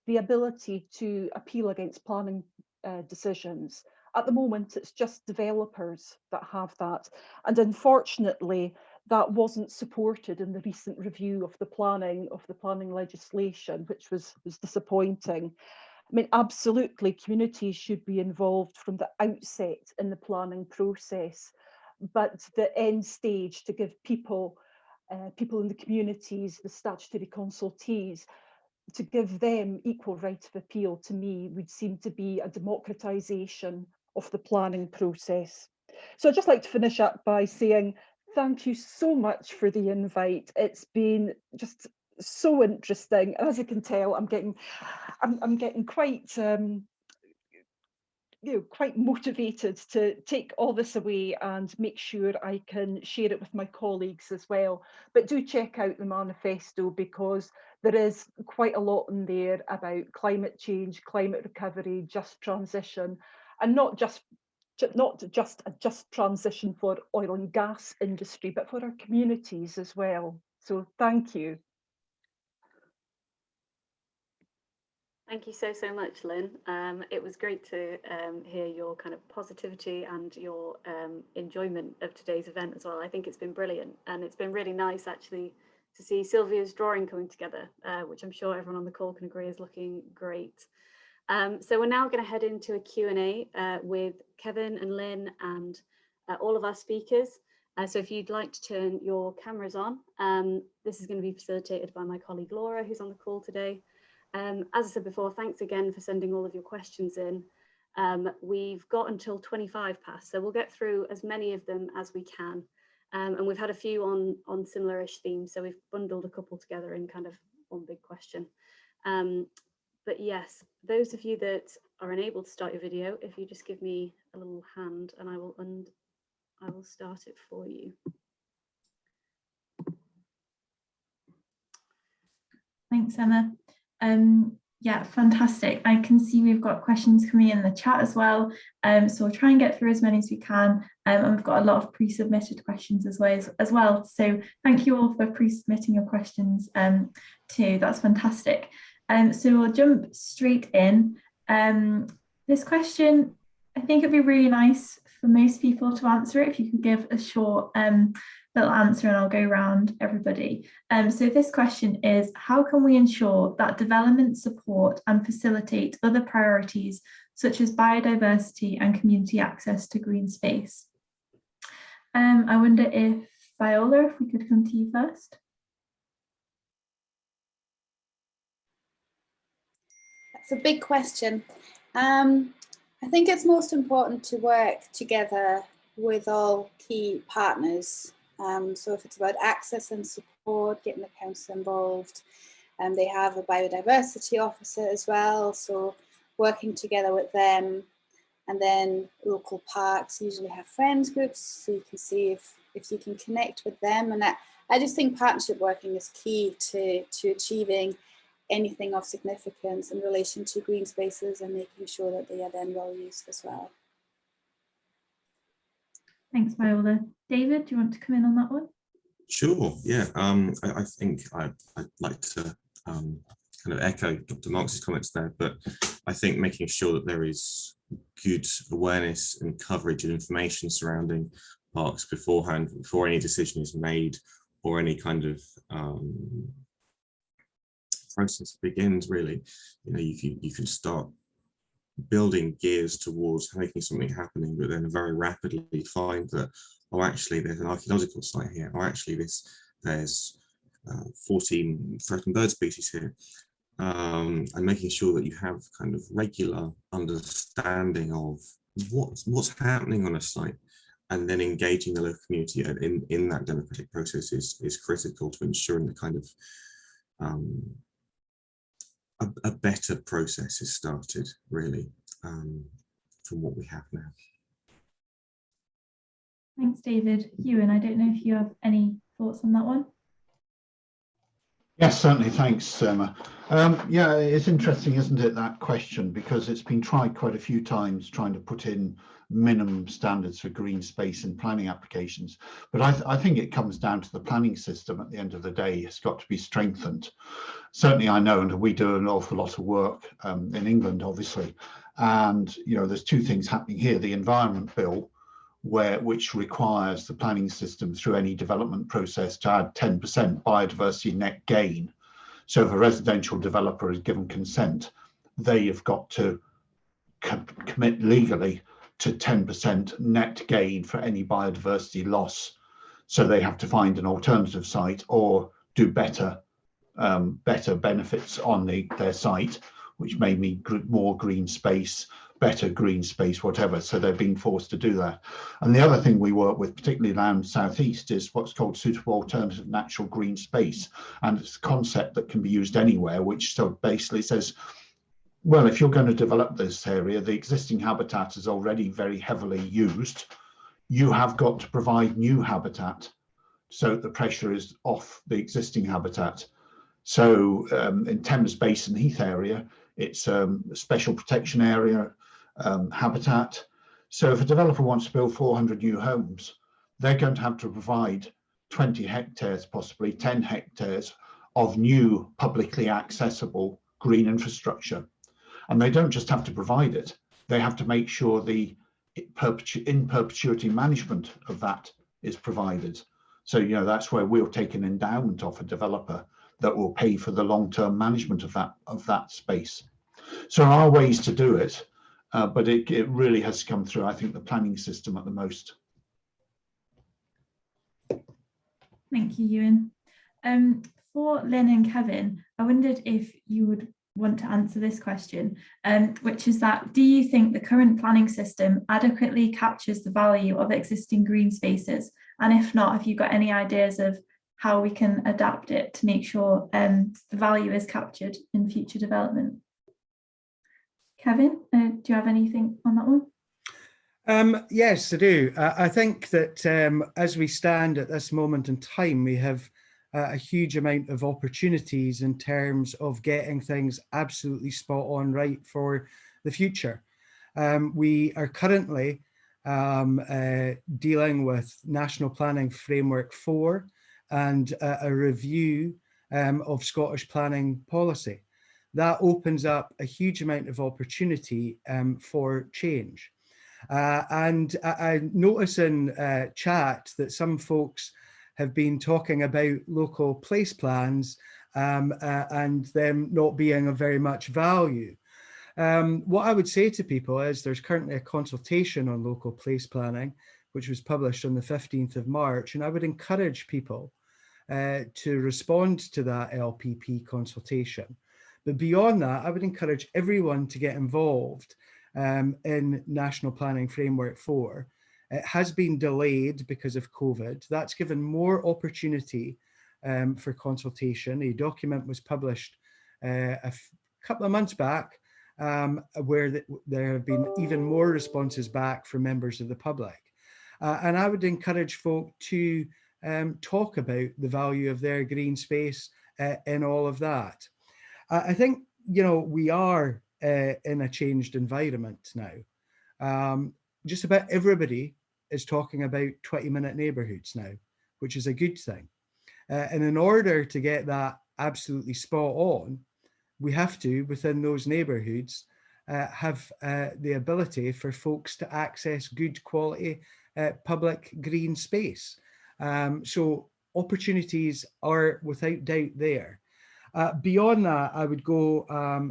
the ability to appeal against planning decisions. At the moment, it's just developers that have that. And unfortunately, that wasn't supported in the recent review of the planning legislation, which was disappointing. I mean, absolutely, communities should be involved from the outset in the planning process, but the end stage to give people in the communities, the statutory consultees, to give them equal right of appeal, to me, would seem to be a democratisation of the planning process. So I'd just like to finish up by saying thank you so much for the invite. It's been just so interesting. As you can tell, I'm getting quite quite motivated to take all this away and make sure I can share it with my colleagues as well. But do check out the manifesto, because there is quite a lot in there about climate change, climate recovery, just transition, and not just a just transition for oil and gas industry, but for our communities as well. So thank you. Thank you so much, Lynn. It was great to hear your kind of positivity and your enjoyment of today's event as well. I think it's been brilliant, and it's been really nice actually to see Sylvia's drawing coming together, which I'm sure everyone on the call can agree is looking great. So we're now going to head into a Q&A with Kevin and Lynn and all of our speakers. So if you'd like to turn your cameras on, this is going to be facilitated by my colleague Laura, who's on the call today. As I said before, thanks again for sending all of your questions in. We've got until 25 past, so we'll get through as many of them as we can. And we've had a few on similar-ish themes, so we've bundled a couple together in kind of one big question. But yes, those of you that are unable to start your video, if you just give me a little hand and I will start it for you. Thanks, Emma. Yeah, fantastic. I can see we've got questions coming in the chat as well. So we'll try and get through as many as we can. And we've got a lot of pre-submitted questions as well. So thank you all for pre-submitting your questions too. That's fantastic. So we'll jump straight in. This question, I think it'd be really nice for most people to answer it if you could give a short little answer, and I'll go around everybody. So this question is, how can we ensure that development support and facilitate other priorities such as biodiversity and community access to green space? I wonder if Viola, if we could come to you first. That's a big question. I think it's most important to work together with all key partners. So if it's about access and support, getting the council involved, and they have a biodiversity officer as well, so working together with them. And then local parks usually have friends groups, so you can see if you can connect with them. And I just think partnership working is key to achieving anything of significance in relation to green spaces and making sure that they are then well used as well. Thanks, Viola. David, do you want to come in on that one? Sure, yeah. I think I'd like to kind of echo Dr. Marx's comments there, but I think making sure that there is good awareness and coverage and information surrounding parks beforehand, before any decision is made or any kind of process begins, really. You know, you can start building gears towards making something happening, but then very rapidly find that, oh, actually there's an archaeological site here, or actually there's 14 threatened bird species here, and making sure that you have kind of regular understanding of what's happening on a site, and then engaging the local community in that democratic process is critical to ensuring the kind of a better process is started, really, from what we have now. Thanks, David. Ewen, I don't know if you have any thoughts on that one. Yes, certainly. Thanks, Emma. Yeah, it's interesting, isn't it, that question, because it's been tried quite a few times trying to put in minimum standards for green space in planning applications. But I think it comes down to the planning system at the end of the day. It's got to be strengthened. Certainly, I know, and we do an awful lot of work in England, obviously. And, you know, there's two things happening here. The Environment Bill, which requires the planning system through any development process to add 10% biodiversity net gain. So if a residential developer is given consent, they have got to commit legally to 10% net gain for any biodiversity loss. So they have to find an alternative site or do better benefits on their site, which may mean more green space, better green space, whatever. So they're being forced to do that. And the other thing we work with, particularly around Southeast, is what's called suitable alternative natural green space. And it's a concept that can be used anywhere, which so basically says, well, if you're going to develop this area, the existing habitat is already very heavily used. You have got to provide new habitat so the pressure is off the existing habitat. So in Thames Basin Heath area, it's a special protection area habitat. So if a developer wants to build 400 new homes, they're going to have to provide 20 hectares, possibly 10 hectares of new publicly accessible green infrastructure. And they don't just have to provide it, they have to make sure the in perpetuity management of that is provided. So, you know, that's where we'll take an endowment off a developer that will pay for the long-term management of that space. So there are ways to do it, but it really has come through, I think, the planning system at the most. Thank you, Ewen. For Lynn and Kevin, I wondered if you would want to answer this question, which is that, do you think the current planning system adequately captures the value of existing green spaces? And if not, have you got any ideas of how we can adapt it to make sure the value is captured in future development? Kevin, do you have anything on that one? Yes, I do. I think that as we stand at this moment in time, we have a huge amount of opportunities in terms of getting things absolutely spot on right for the future. We are currently dealing with National Planning Framework 4 and a review of Scottish planning policy. That opens up a huge amount of opportunity for change. And I notice in chat that some folks have been talking about local place plans and them not being of very much value. What I would say to people is there's currently a consultation on local place planning, which was published on the 15th of March, and I would encourage people to respond to that LPP consultation. But beyond that, I would encourage everyone to get involved in National Planning Framework 4. It has been delayed because of COVID. That's given more opportunity for consultation. A document was published a couple of months back where there have been even more responses back from members of the public. And I would encourage folk to talk about the value of their green space in all of that. I think, you know, we are in a changed environment now. Just about everybody is talking about 20-minute neighbourhoods now, which is a good thing. And in order to get that absolutely spot on, we have to, within those neighbourhoods, have the ability for folks to access good quality public green space. So opportunities are without doubt there. Beyond that, I would go,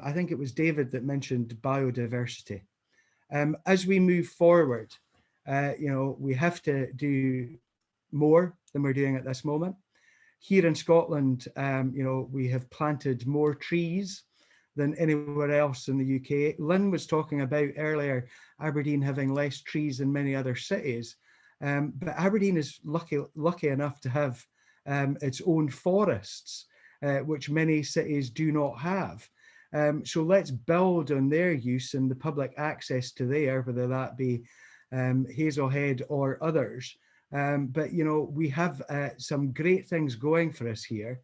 I think it was David that mentioned biodiversity. As we move forward, you know, we have to do more than we're doing at this moment. Here in Scotland, you know, we have planted more trees than anywhere else in the UK. Lynn was talking about earlier, Aberdeen having less trees than many other cities, but Aberdeen is lucky enough to have its own forests, which many cities do not have. So let's build on their use and the public access to there, whether that be Hazelhead or others. But, you know, we have some great things going for us here.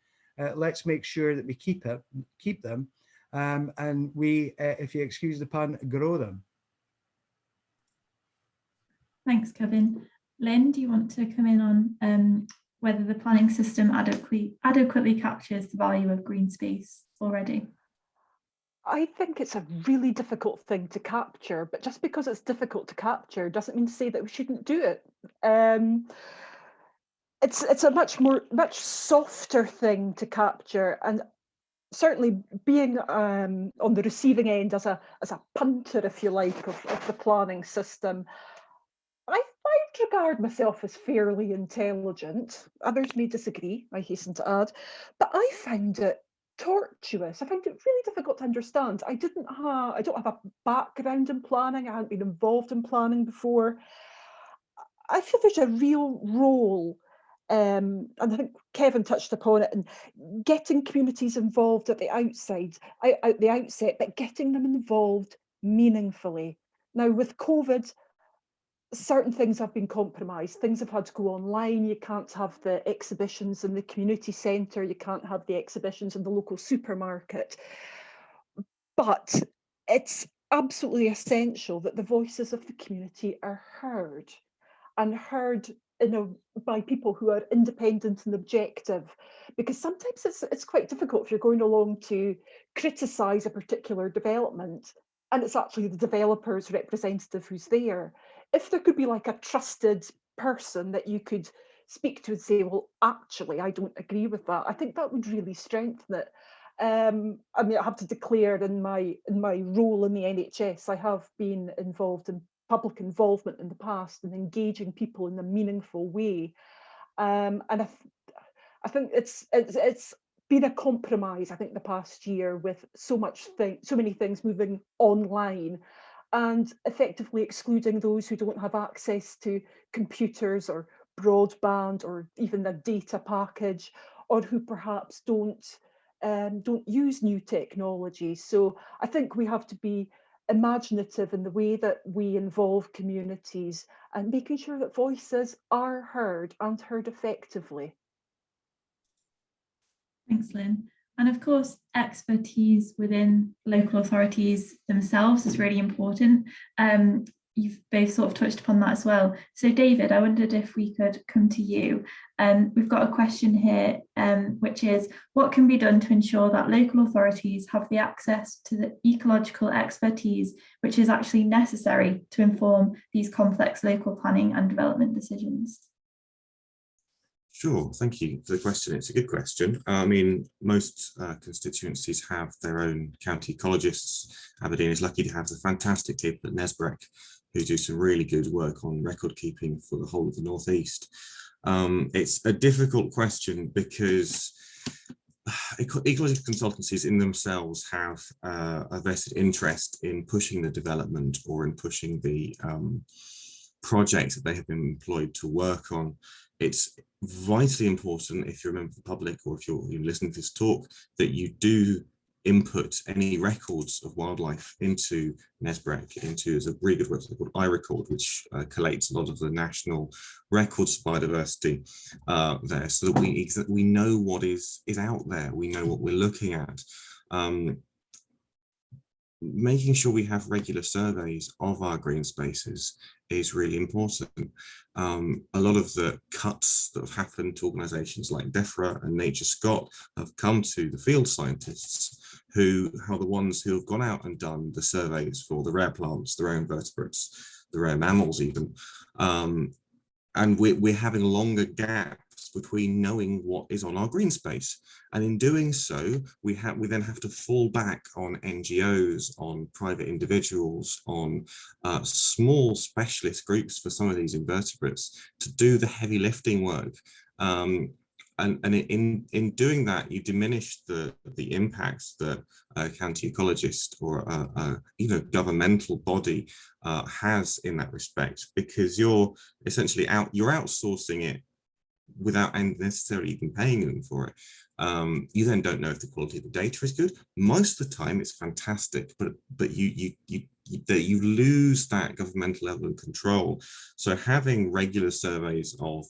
Let's make sure that we keep them, and we, if you excuse the pun, grow them. Thanks, Kevin. Lynn, do you want to come in on whether the planning system adequately captures the value of green space already? I think it's a really difficult thing to capture, but just because it's difficult to capture doesn't mean to say that we shouldn't do it. It's a much softer thing to capture, and certainly being on the receiving end as a punter, if you like, of the planning system, I regard myself as fairly intelligent. Others may disagree, I hasten to add, but I found it tortuous. I found it really difficult to understand. I don't have a background in planning. I hadn't been involved in planning before. I feel there's a real role, and I think Kevin touched upon it, in getting communities involved at the outset, but getting them involved meaningfully. Now, with COVID, certain things have been compromised. Things have had to go online. You can't have the exhibitions in the community centre. You can't have the exhibitions in the local supermarket. But it's absolutely essential that the voices of the community are heard, and heard by people who are independent and objective, because sometimes it's quite difficult if you're going along to criticise a particular development and it's actually the developer's representative who's there. If there could be like a trusted person that you could speak to and say, well, actually, I don't agree with that, I think that would really strengthen it. I mean, I have to declare in my role in the NHS, I have been involved in public involvement in the past and engaging people in a meaningful way. And I think it's been a compromise, I think, the past year, with so many things moving online and effectively excluding those who don't have access to computers or broadband or even a data package, or who perhaps don't use new technology. So I think we have to be imaginative in the way that we involve communities and making sure that voices are heard and heard effectively. Thanks, Lynn. And of course, expertise within local authorities themselves is really important. You've both sort of touched upon that as well. So David, I wondered if we could come to you. We've got a question here, which is, what can be done to ensure that local authorities have the access to the ecological expertise which is actually necessary to inform these complex local planning and development decisions? Sure, thank you for the question. It's a good question. I mean, most constituencies have their own county ecologists. Aberdeen is lucky to have the fantastic people at Nesbreck who do some really good work on record keeping for the whole of the North East. It's a difficult question because ecological consultancies in themselves have a vested interest in pushing the development or in pushing the projects that they have been employed to work on. It's vitally important, if you're a member of the public or if you're listening to this talk, that you do input any records of wildlife into Nesbreck, there's a really good website called iRecord, which collates a lot of the national records of biodiversity there, so that we know what is out there, we know what we're looking at. Making sure we have regular surveys of our green spaces is really important. A lot of the cuts that have happened to organisations like DEFRA and Nature Scott have come to the field scientists who are the ones who have gone out and done the surveys for the rare plants, the rare invertebrates, the rare mammals even. And we're having longer gaps between knowing what is on our green space. And in doing so, we then have to fall back on NGOs, on private individuals, on small specialist groups for some of these invertebrates to do the heavy lifting work. And in doing that, you diminish the impacts that a county ecologist or even a governmental body has in that respect, because you're essentially you're outsourcing it without necessarily even paying them for it. You then don't know if the quality of the data is good. Most of the time it's fantastic, but you lose that governmental level of control. So having regular surveys of,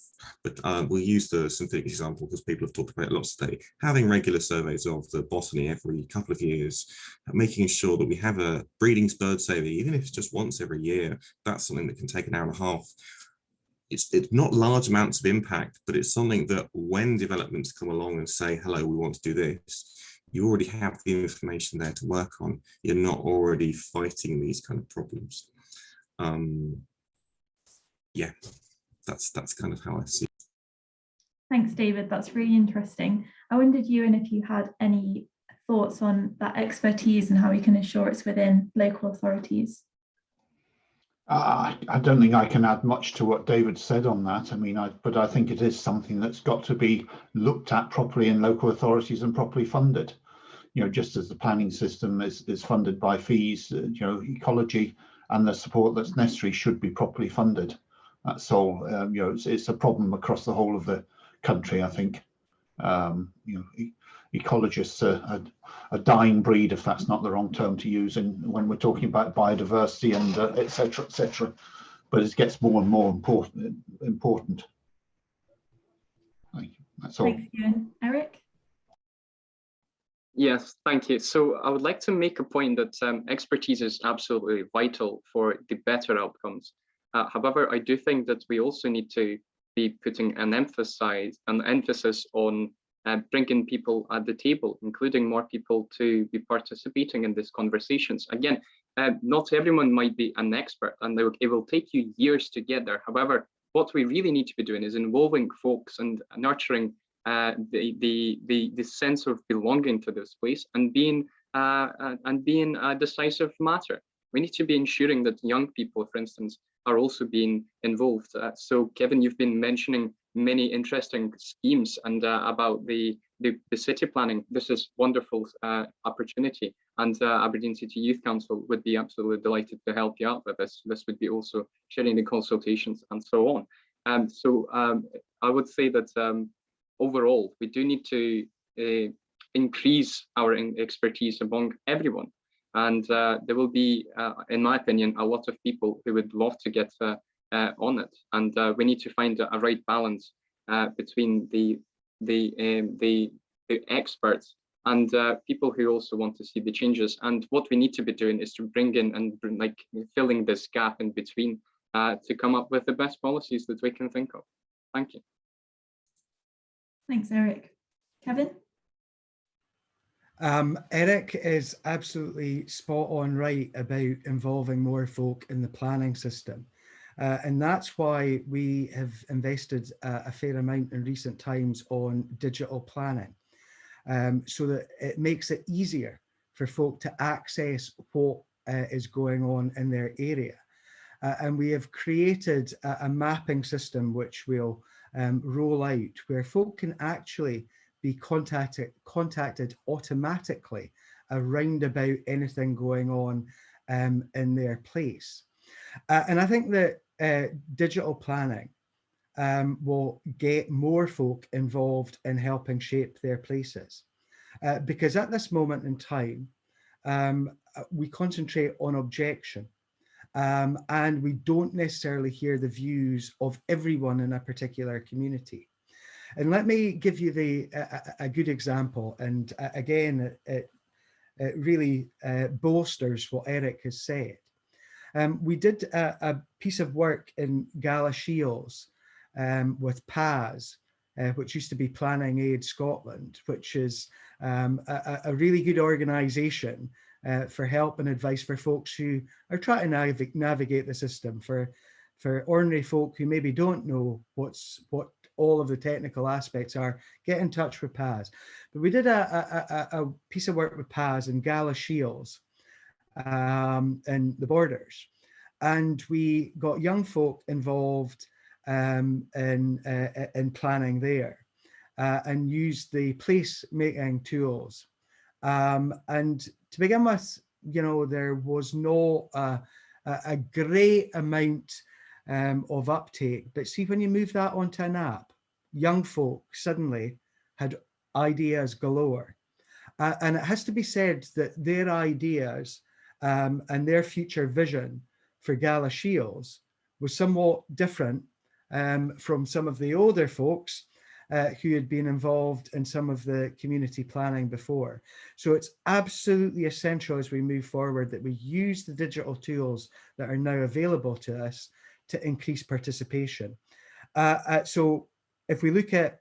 we'll use the synthetic example because people have talked about it lots today, having regular surveys of the botany every couple of years, making sure that we have a breeding bird survey, even if it's just once every year, that's something that can take an hour and a half. It's not large amounts of impact, but it's something that when developments come along and say, hello, we want to do this, you already have the information there to work on. You're not already fighting these kind of problems. Yeah, that's kind of how I see it. Thanks, David. That's really interesting. I wondered, Ewen, if you had any thoughts on that expertise and how we can ensure it's within local authorities. I don't think I can add much to what David said on that. I mean, but I think it is something that's got to be looked at properly in local authorities and properly funded. You know, just as the planning system is funded by fees, you know, ecology and the support that's necessary should be properly funded. That's all. You know, it's a problem across the whole of the country, I think. You know, ecologists are a dying breed, if that's not the wrong term to use, when we're talking about biodiversity and etc., etc. But it gets more and more important. Thank you. That's all. Thanks, Ewen. Eric? Yes, thank you. So I would like to make a point that expertise is absolutely vital for the better outcomes. However, I do think that we also need to be putting an emphasis on bringing people at the table, including more people to be participating in these conversations. Again, not everyone might be an expert, and it will take you years to get there. However, what we really need to be doing is involving folks and nurturing the sense of belonging to this place and being a decisive matter. We need to be ensuring that young people, for instance, are also being involved. So Kevin, you've been mentioning many interesting schemes and about the city planning. This is wonderful opportunity, and Aberdeen City Youth Council would be absolutely delighted to help you out with this. This would be also sharing the consultations and so on. So I would say that overall, we do need to increase our expertise among everyone. And there will be, in my opinion, a lot of people who would love to get on it. And we need to find a right balance between the experts and people who also want to see the changes. And what we need to be doing is to bring in and filling this gap in between to come up with the best policies that we can think of. Thank you. Thanks, Eric. Kevin? Eric is absolutely spot on right about involving more folk in the planning system. And that's why we have invested a fair amount in recent times on digital planning, so that it makes it easier for folk to access what is going on in their area. And we have created a mapping system which we'll roll out, where folk can actually be contacted automatically around about anything going on in their place. And I think that digital planning will get more folk involved in helping shape their places. Because at this moment in time, we concentrate on objection, and we don't necessarily hear the views of everyone in a particular community. And let me give you a good example. And again, it really bolsters what Eric has said. We did a piece of work in Galashiels with PAS, which used to be Planning Aid Scotland, which is a really good organisation for help and advice for folks who are trying to navigate the system. For ordinary folk who maybe don't know what all of the technical aspects are, get in touch with PAS. But we did a piece of work with PAS in Galashiels in the Borders, and we got young folk involved in planning there, and used the place making tools. And to begin with, you know, there was no a great amount of uptake, but see, when you move that onto an app, young folk suddenly had ideas galore. And it has to be said that their ideas and their future vision for Galashiels was somewhat different from some of the older folks who had been involved in some of the community planning before. So it's absolutely essential as we move forward that we use the digital tools that are now available to us to increase participation. So if we look at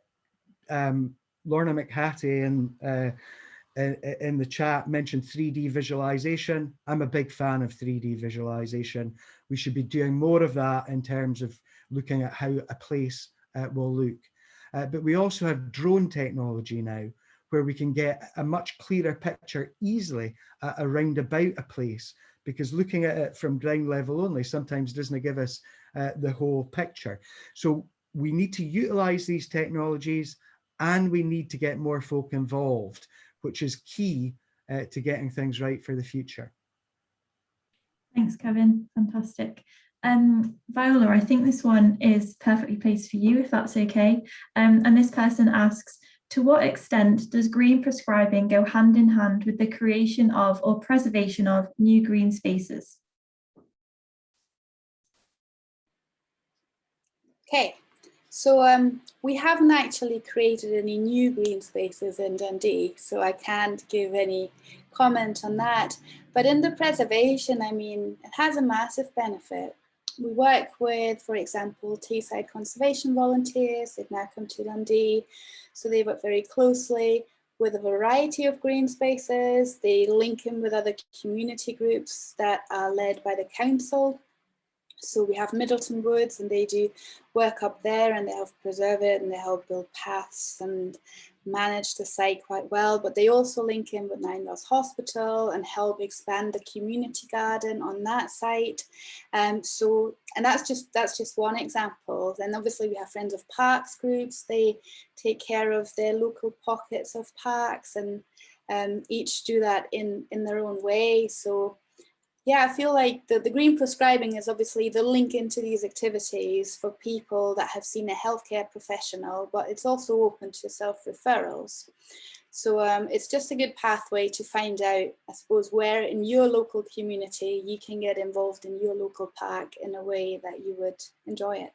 Lorna McHattie in the chat mentioned 3D visualization. I'm a big fan of 3D visualization. We should be doing more of that in terms of looking at how a place will look. But we also have drone technology now, where we can get a much clearer picture easily around about a place, because looking at it from ground level only sometimes doesn't give us the whole picture. So we need to utilize these technologies, and we need to get more folk involved, which is key to getting things right for the future. Thanks, Kevin. Fantastic. Viola, I think this one is perfectly placed for you, if that's okay. And this person asks, to what extent does green prescribing go hand in hand with the creation of or preservation of new green spaces? Okay, so we haven't actually created any new green spaces in Dundee, so I can't give any comment on that. But in the preservation, I mean, it has a massive benefit. We work with, for example, Tayside Conservation volunteers. They've now come to Dundee, so they work very closely with a variety of green spaces. They link in with other community groups that are led by the council. So we have Middleton Woods, and they do work up there, and they help preserve it, and they help build paths and manage the site quite well. But they also link in with Nine Wells Hospital and help expand the community garden on that site. And that's just one example. Then obviously we have Friends of Parks groups. They take care of their local pockets of parks, and each do that in their own way. So yeah, I feel like the green prescribing is obviously the link into these activities for people that have seen a healthcare professional, but it's also open to self-referrals. So it's just a good pathway to find out, I suppose, where in your local community you can get involved in your local park in a way that you would enjoy it.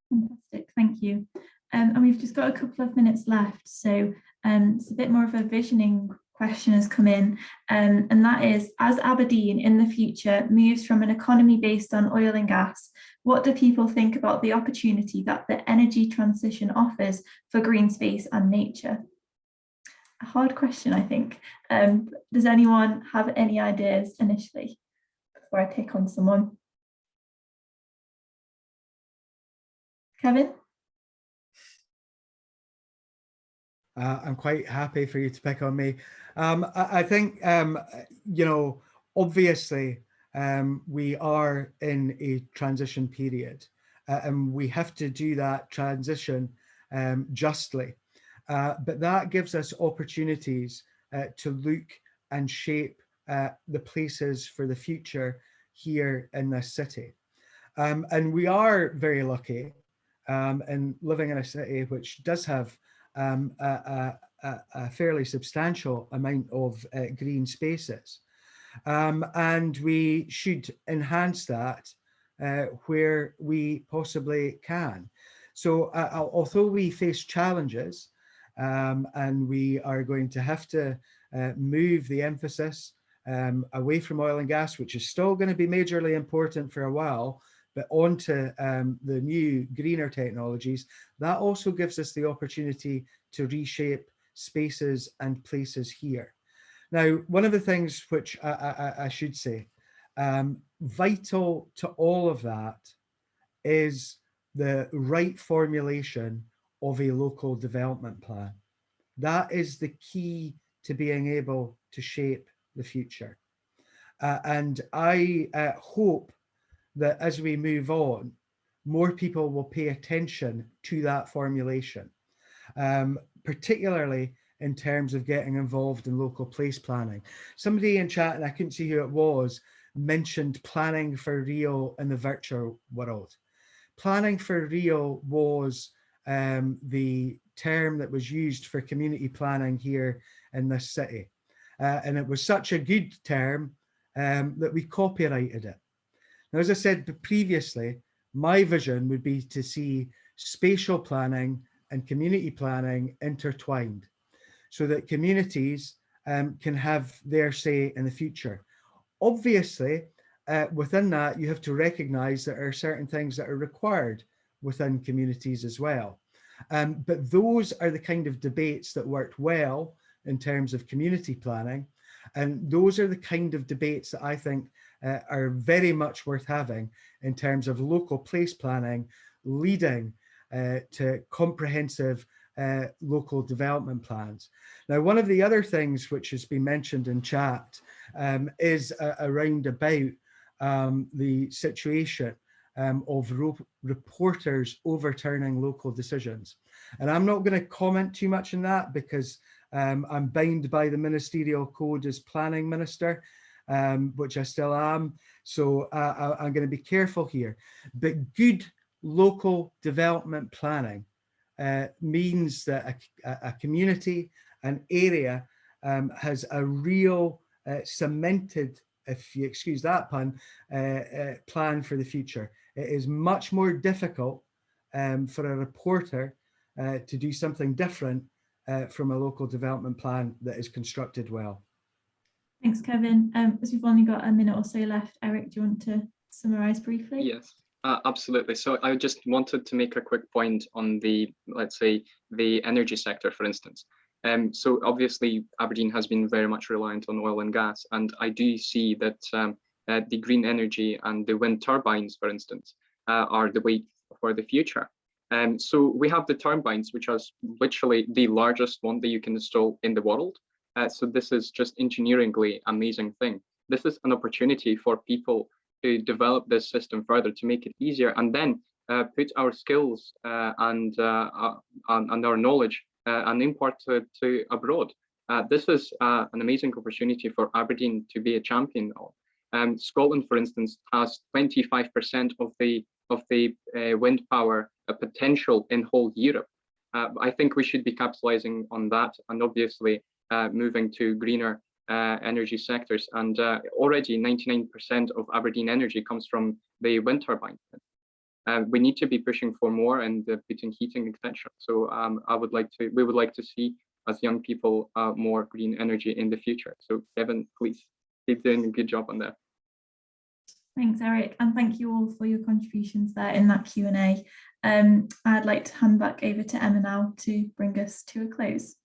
Fantastic, thank you. And we've just got a couple of minutes left, so it's a bit more of a visioning question has come in, and that is, as Aberdeen in the future moves from an economy based on oil and gas, what do people think about the opportunity that the energy transition offers for green space and nature? A hard question, I think. Does anyone have any ideas initially before I pick on someone? Kevin? I'm quite happy for you to pick on me. I think, you know, obviously we are in a transition period, and we have to do that transition justly. But that gives us opportunities to look and shape the places for the future here in this city. And we are very lucky in living in a city which does have a fairly substantial amount of green spaces. And we should enhance that where we possibly can. So although we face challenges, and we are going to have to move the emphasis away from oil and gas, which is still going to be majorly important for a while, but onto the new greener technologies. That also gives us the opportunity to reshape spaces and places here. Now, one of the things which I should say, vital to all of that is the right formulation of a local development plan. That is the key to being able to shape the future. And I hope that as we move on, more people will pay attention to that formulation, particularly in terms of getting involved in local place planning. Somebody in chat, and I couldn't see who it was, mentioned planning for real in the virtual world. Planning for real was the term that was used for community planning here in this city. And it was such a good term that we copyrighted it. Now, as I said previously, my vision would be to see spatial planning and community planning intertwined so that communities can have their say in the future. Obviously, within that, you have to recognize that there are certain things that are required within communities as well. But those are the kind of debates that worked well in terms of community planning. And those are the kind of debates that I think are very much worth having in terms of local place planning, leading to comprehensive local development plans. Now, one of the other things which has been mentioned in chat is around about the situation of reporters overturning local decisions. And I'm not going to comment too much on that because I'm bound by the ministerial code as planning minister, which I still am. So I'm going to be careful here. But good local development planning means that a community, an area has a real cemented, if you excuse that pun, plan for the future. It is much more difficult for a reporter to do something different from a local development plan that is constructed well. Thanks, Kevin. As we've only got a minute or so left, Eric, do you want to summarise briefly? Yes, absolutely. So I just wanted to make a quick point on the, let's say, the energy sector, for instance. So obviously, Aberdeen has been very much reliant on oil and gas, and I do see that the green energy and the wind turbines, for instance, are the way for the future. So we have the turbines, which are literally the largest one that you can install in the world. So this is just engineeringly amazing thing. This is an opportunity for people to develop this system further, to make it easier, and then put our skills and our knowledge and import to abroad. This is an amazing opportunity for Aberdeen to be a champion of. Scotland, for instance, has 25% of the wind power potential in whole Europe. I think we should be capitalizing on that, and obviously moving to greener energy sectors. And already 99% of Aberdeen energy comes from the wind turbine. We need to be pushing for more and putting heating, etc. So we would like to see, as young people, more green energy in the future. So Kevin, please keep doing a good job on that. Thanks, Eric, and thank you all for your contributions there in that Q&A. I'd like to hand back over to Emma now to bring us to a close.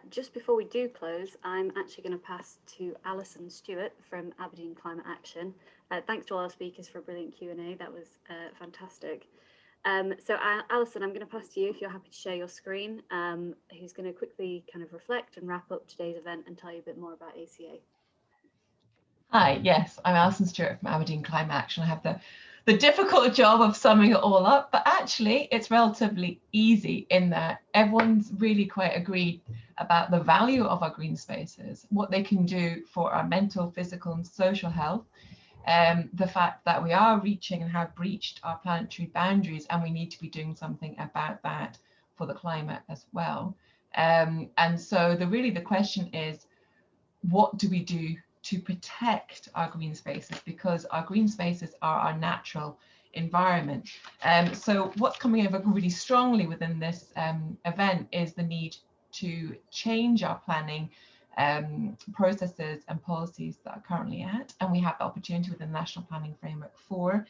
Just before we do close, I'm actually going to pass to Alison Stewart from Aberdeen Climate Action. Thanks to all our speakers for a brilliant Q&A. That was fantastic. So Alison, I'm going to pass to you if you're happy to share your screen, who's going to quickly kind of reflect and wrap up today's event and tell you a bit more about ACA. Hi, yes, I'm Alison Stewart from Aberdeen Climate Action. I have the difficult job of summing it all up, but actually it's relatively easy in that everyone's really quite agreed about the value of our green spaces, what they can do for our mental, physical and social health, the fact that we are reaching and have breached our planetary boundaries and we need to be doing something about that for the climate as well. And so the question is, what do we do to protect our green spaces, because our green spaces are our natural environment. So what's coming over really strongly within this event is the need to change our planning processes and policies that are currently at, and we have the opportunity within the National Planning Framework 4,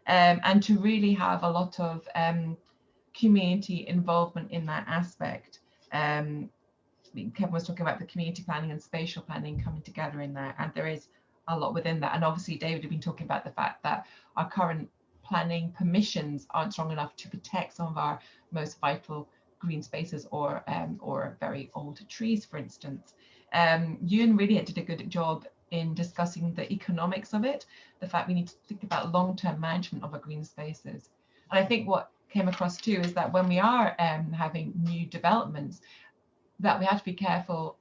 and to really have a lot of community involvement in that aspect. Kevin was talking about the community planning and spatial planning coming together in there, and there is a lot within that. And obviously David had been talking about the fact that our current planning permissions aren't strong enough to protect some of our most vital green spaces or very old trees, for instance. Ewen really did a good job in discussing the economics of it, the fact we need to think about long-term management of our green spaces. And I think what came across too is that when we are having new developments, that we have to be careful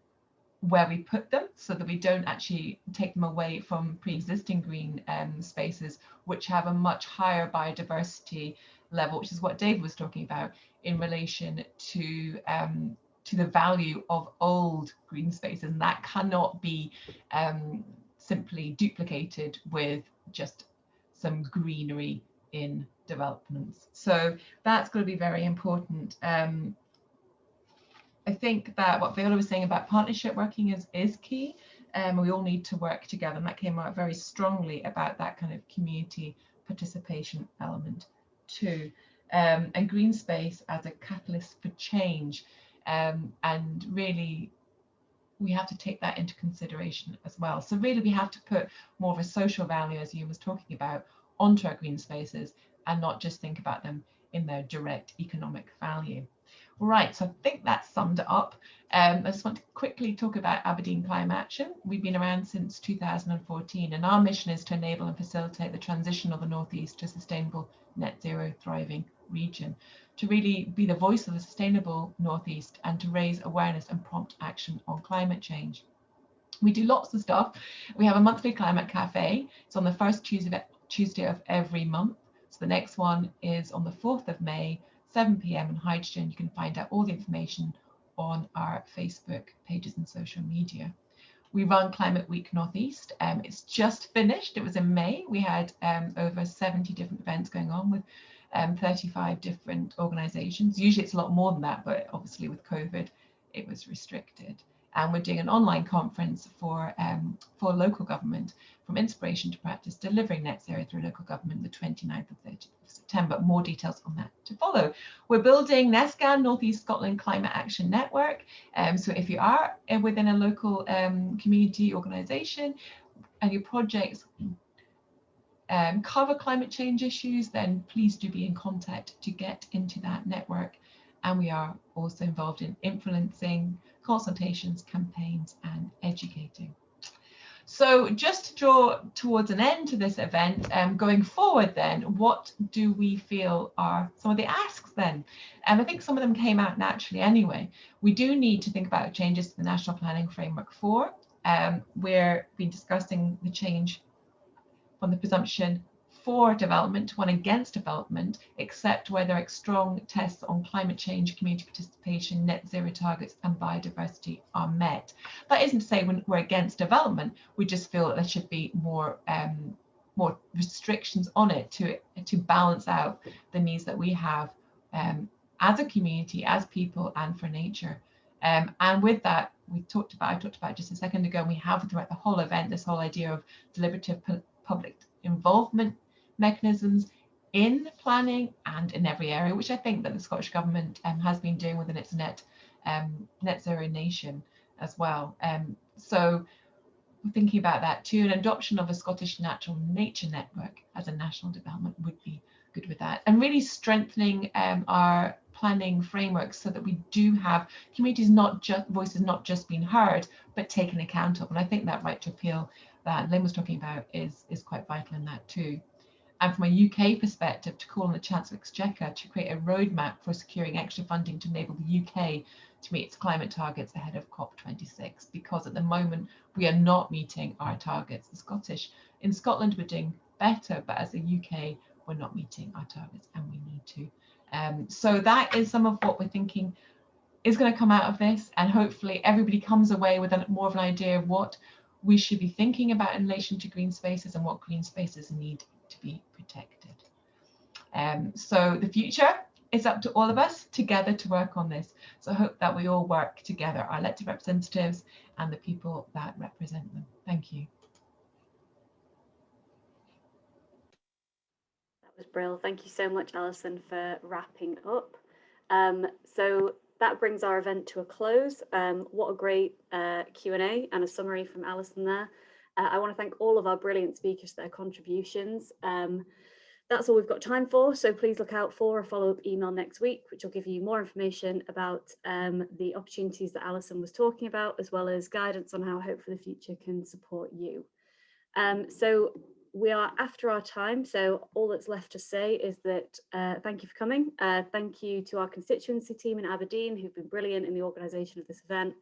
where we put them so that we don't actually take them away from pre-existing green spaces, which have a much higher biodiversity level, which is what Dave was talking about in relation to the value of old green spaces. And that cannot be simply duplicated with just some greenery in developments. So that's going to be very important. I think that what Viola was saying about partnership working is key. We all need to work together, and that came out very strongly about that kind of community participation element too. And green space as a catalyst for change, and really we have to take that into consideration as well. So really we have to put more of a social value, as Ewen was talking about, onto our green spaces and not just think about them in their direct economic value. Right, so I think that summed it up. I just want to quickly talk about Aberdeen Climate Action. We've been around since 2014, and our mission is to enable and facilitate the transition of the North East to a sustainable net zero thriving region, to really be the voice of the sustainable North East and to raise awareness and prompt action on climate change. We do lots of stuff. We have a monthly climate cafe. It's on the first Tuesday of every month. So the next one is on the 4th of May, 7 p.m. in Hydrogen. You can find out all the information on our Facebook pages and social media. We run Climate Week Northeast. It's just finished. It was in May. We had over 70 different events going on with 35 different organisations. Usually it's a lot more than that, but obviously with COVID, it was restricted. And we're doing an online conference for local government, from inspiration to practice, delivering net zero through local government, the 29th of September. More details on that to follow. We're building NESCAN, North East Scotland Climate Action Network. So if you are within a local community organisation and your projects cover climate change issues, then please do be in contact to get into that network. And we are also involved in influencing, consultations, campaigns, and educating. So just to draw towards an end to this event, going forward then, what do we feel are some of the asks then? And I think some of them came out naturally anyway. We do need to think about changes to the National Planning Framework 4. We've been discussing the change from the presumption for development to one against development, except where there are strong tests on climate change, community participation, net zero targets and biodiversity are met. That isn't to say when we're against development, we just feel that there should be more restrictions on it to balance out the needs that we have as a community, as people, and for nature. And with that, I talked about just a second ago, and we have throughout the whole event this whole idea of deliberative public involvement mechanisms in planning and in every area, which I think that the Scottish Government has been doing within its net zero nation as well. So we're thinking about that too. An adoption of a Scottish Natural Nature Network as a national development would be good with that, and really strengthening our planning frameworks so that we do have communities voices not just being heard but taken account of. And I think that right to appeal that Lynn was talking about is quite vital in that too. And from a UK perspective, to call on the Chancellor of Exchequer to create a roadmap for securing extra funding to enable the UK to meet its climate targets ahead of COP26, because at the moment we are not meeting our targets. In Scotland we're doing better, but as a UK we're not meeting our targets, and we need to. So that is some of what we're thinking is going to come out of this, and hopefully everybody comes away with more of an idea of what we should be thinking about in relation to green spaces and what green spaces need to be protected. So the future is up to all of us together to work on this. So I hope that we all work together, our elected representatives and the people that represent them. Thank you. That was brilliant. Thank you so much, Alison, for wrapping up. So that brings our event to a close. What a great Q&A and a summary from Alison there. I want to thank all of our brilliant speakers for their contributions. That's all we've got time for, so please look out for a follow-up email next week, which will give you more information about the opportunities that Alison was talking about, as well as guidance on how Hope for the Future can support you. So we are after our time, so all that's left to say is that thank you for coming. Thank you to our constituency team in Aberdeen, who've been brilliant in the organisation of this event,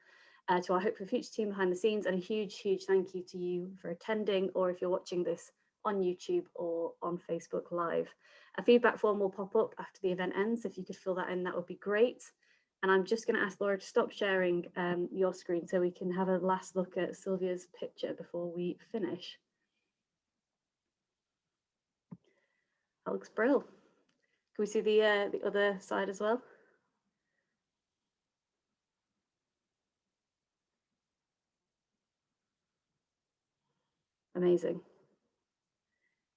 to our Hope for the Future team behind the scenes, and a huge, huge thank you to you for attending, or if you're watching this on YouTube or on Facebook Live. A feedback form will pop up after the event ends. If you could fill that in, that would be great. And I'm just going to ask Laura to stop sharing your screen so we can have a last look at Sylvia's picture before we finish. That looks brilliant. Can we see the other side as well? Amazing.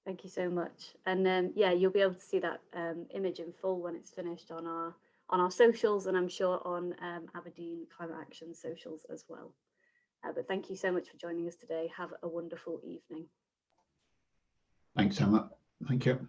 Thank you so much. And yeah, you'll be able to see that image in full when it's finished on our socials, and I'm sure on Aberdeen Climate Action socials as well. But thank you so much for joining us today. Have a wonderful evening. Thanks, Emma. Thank you.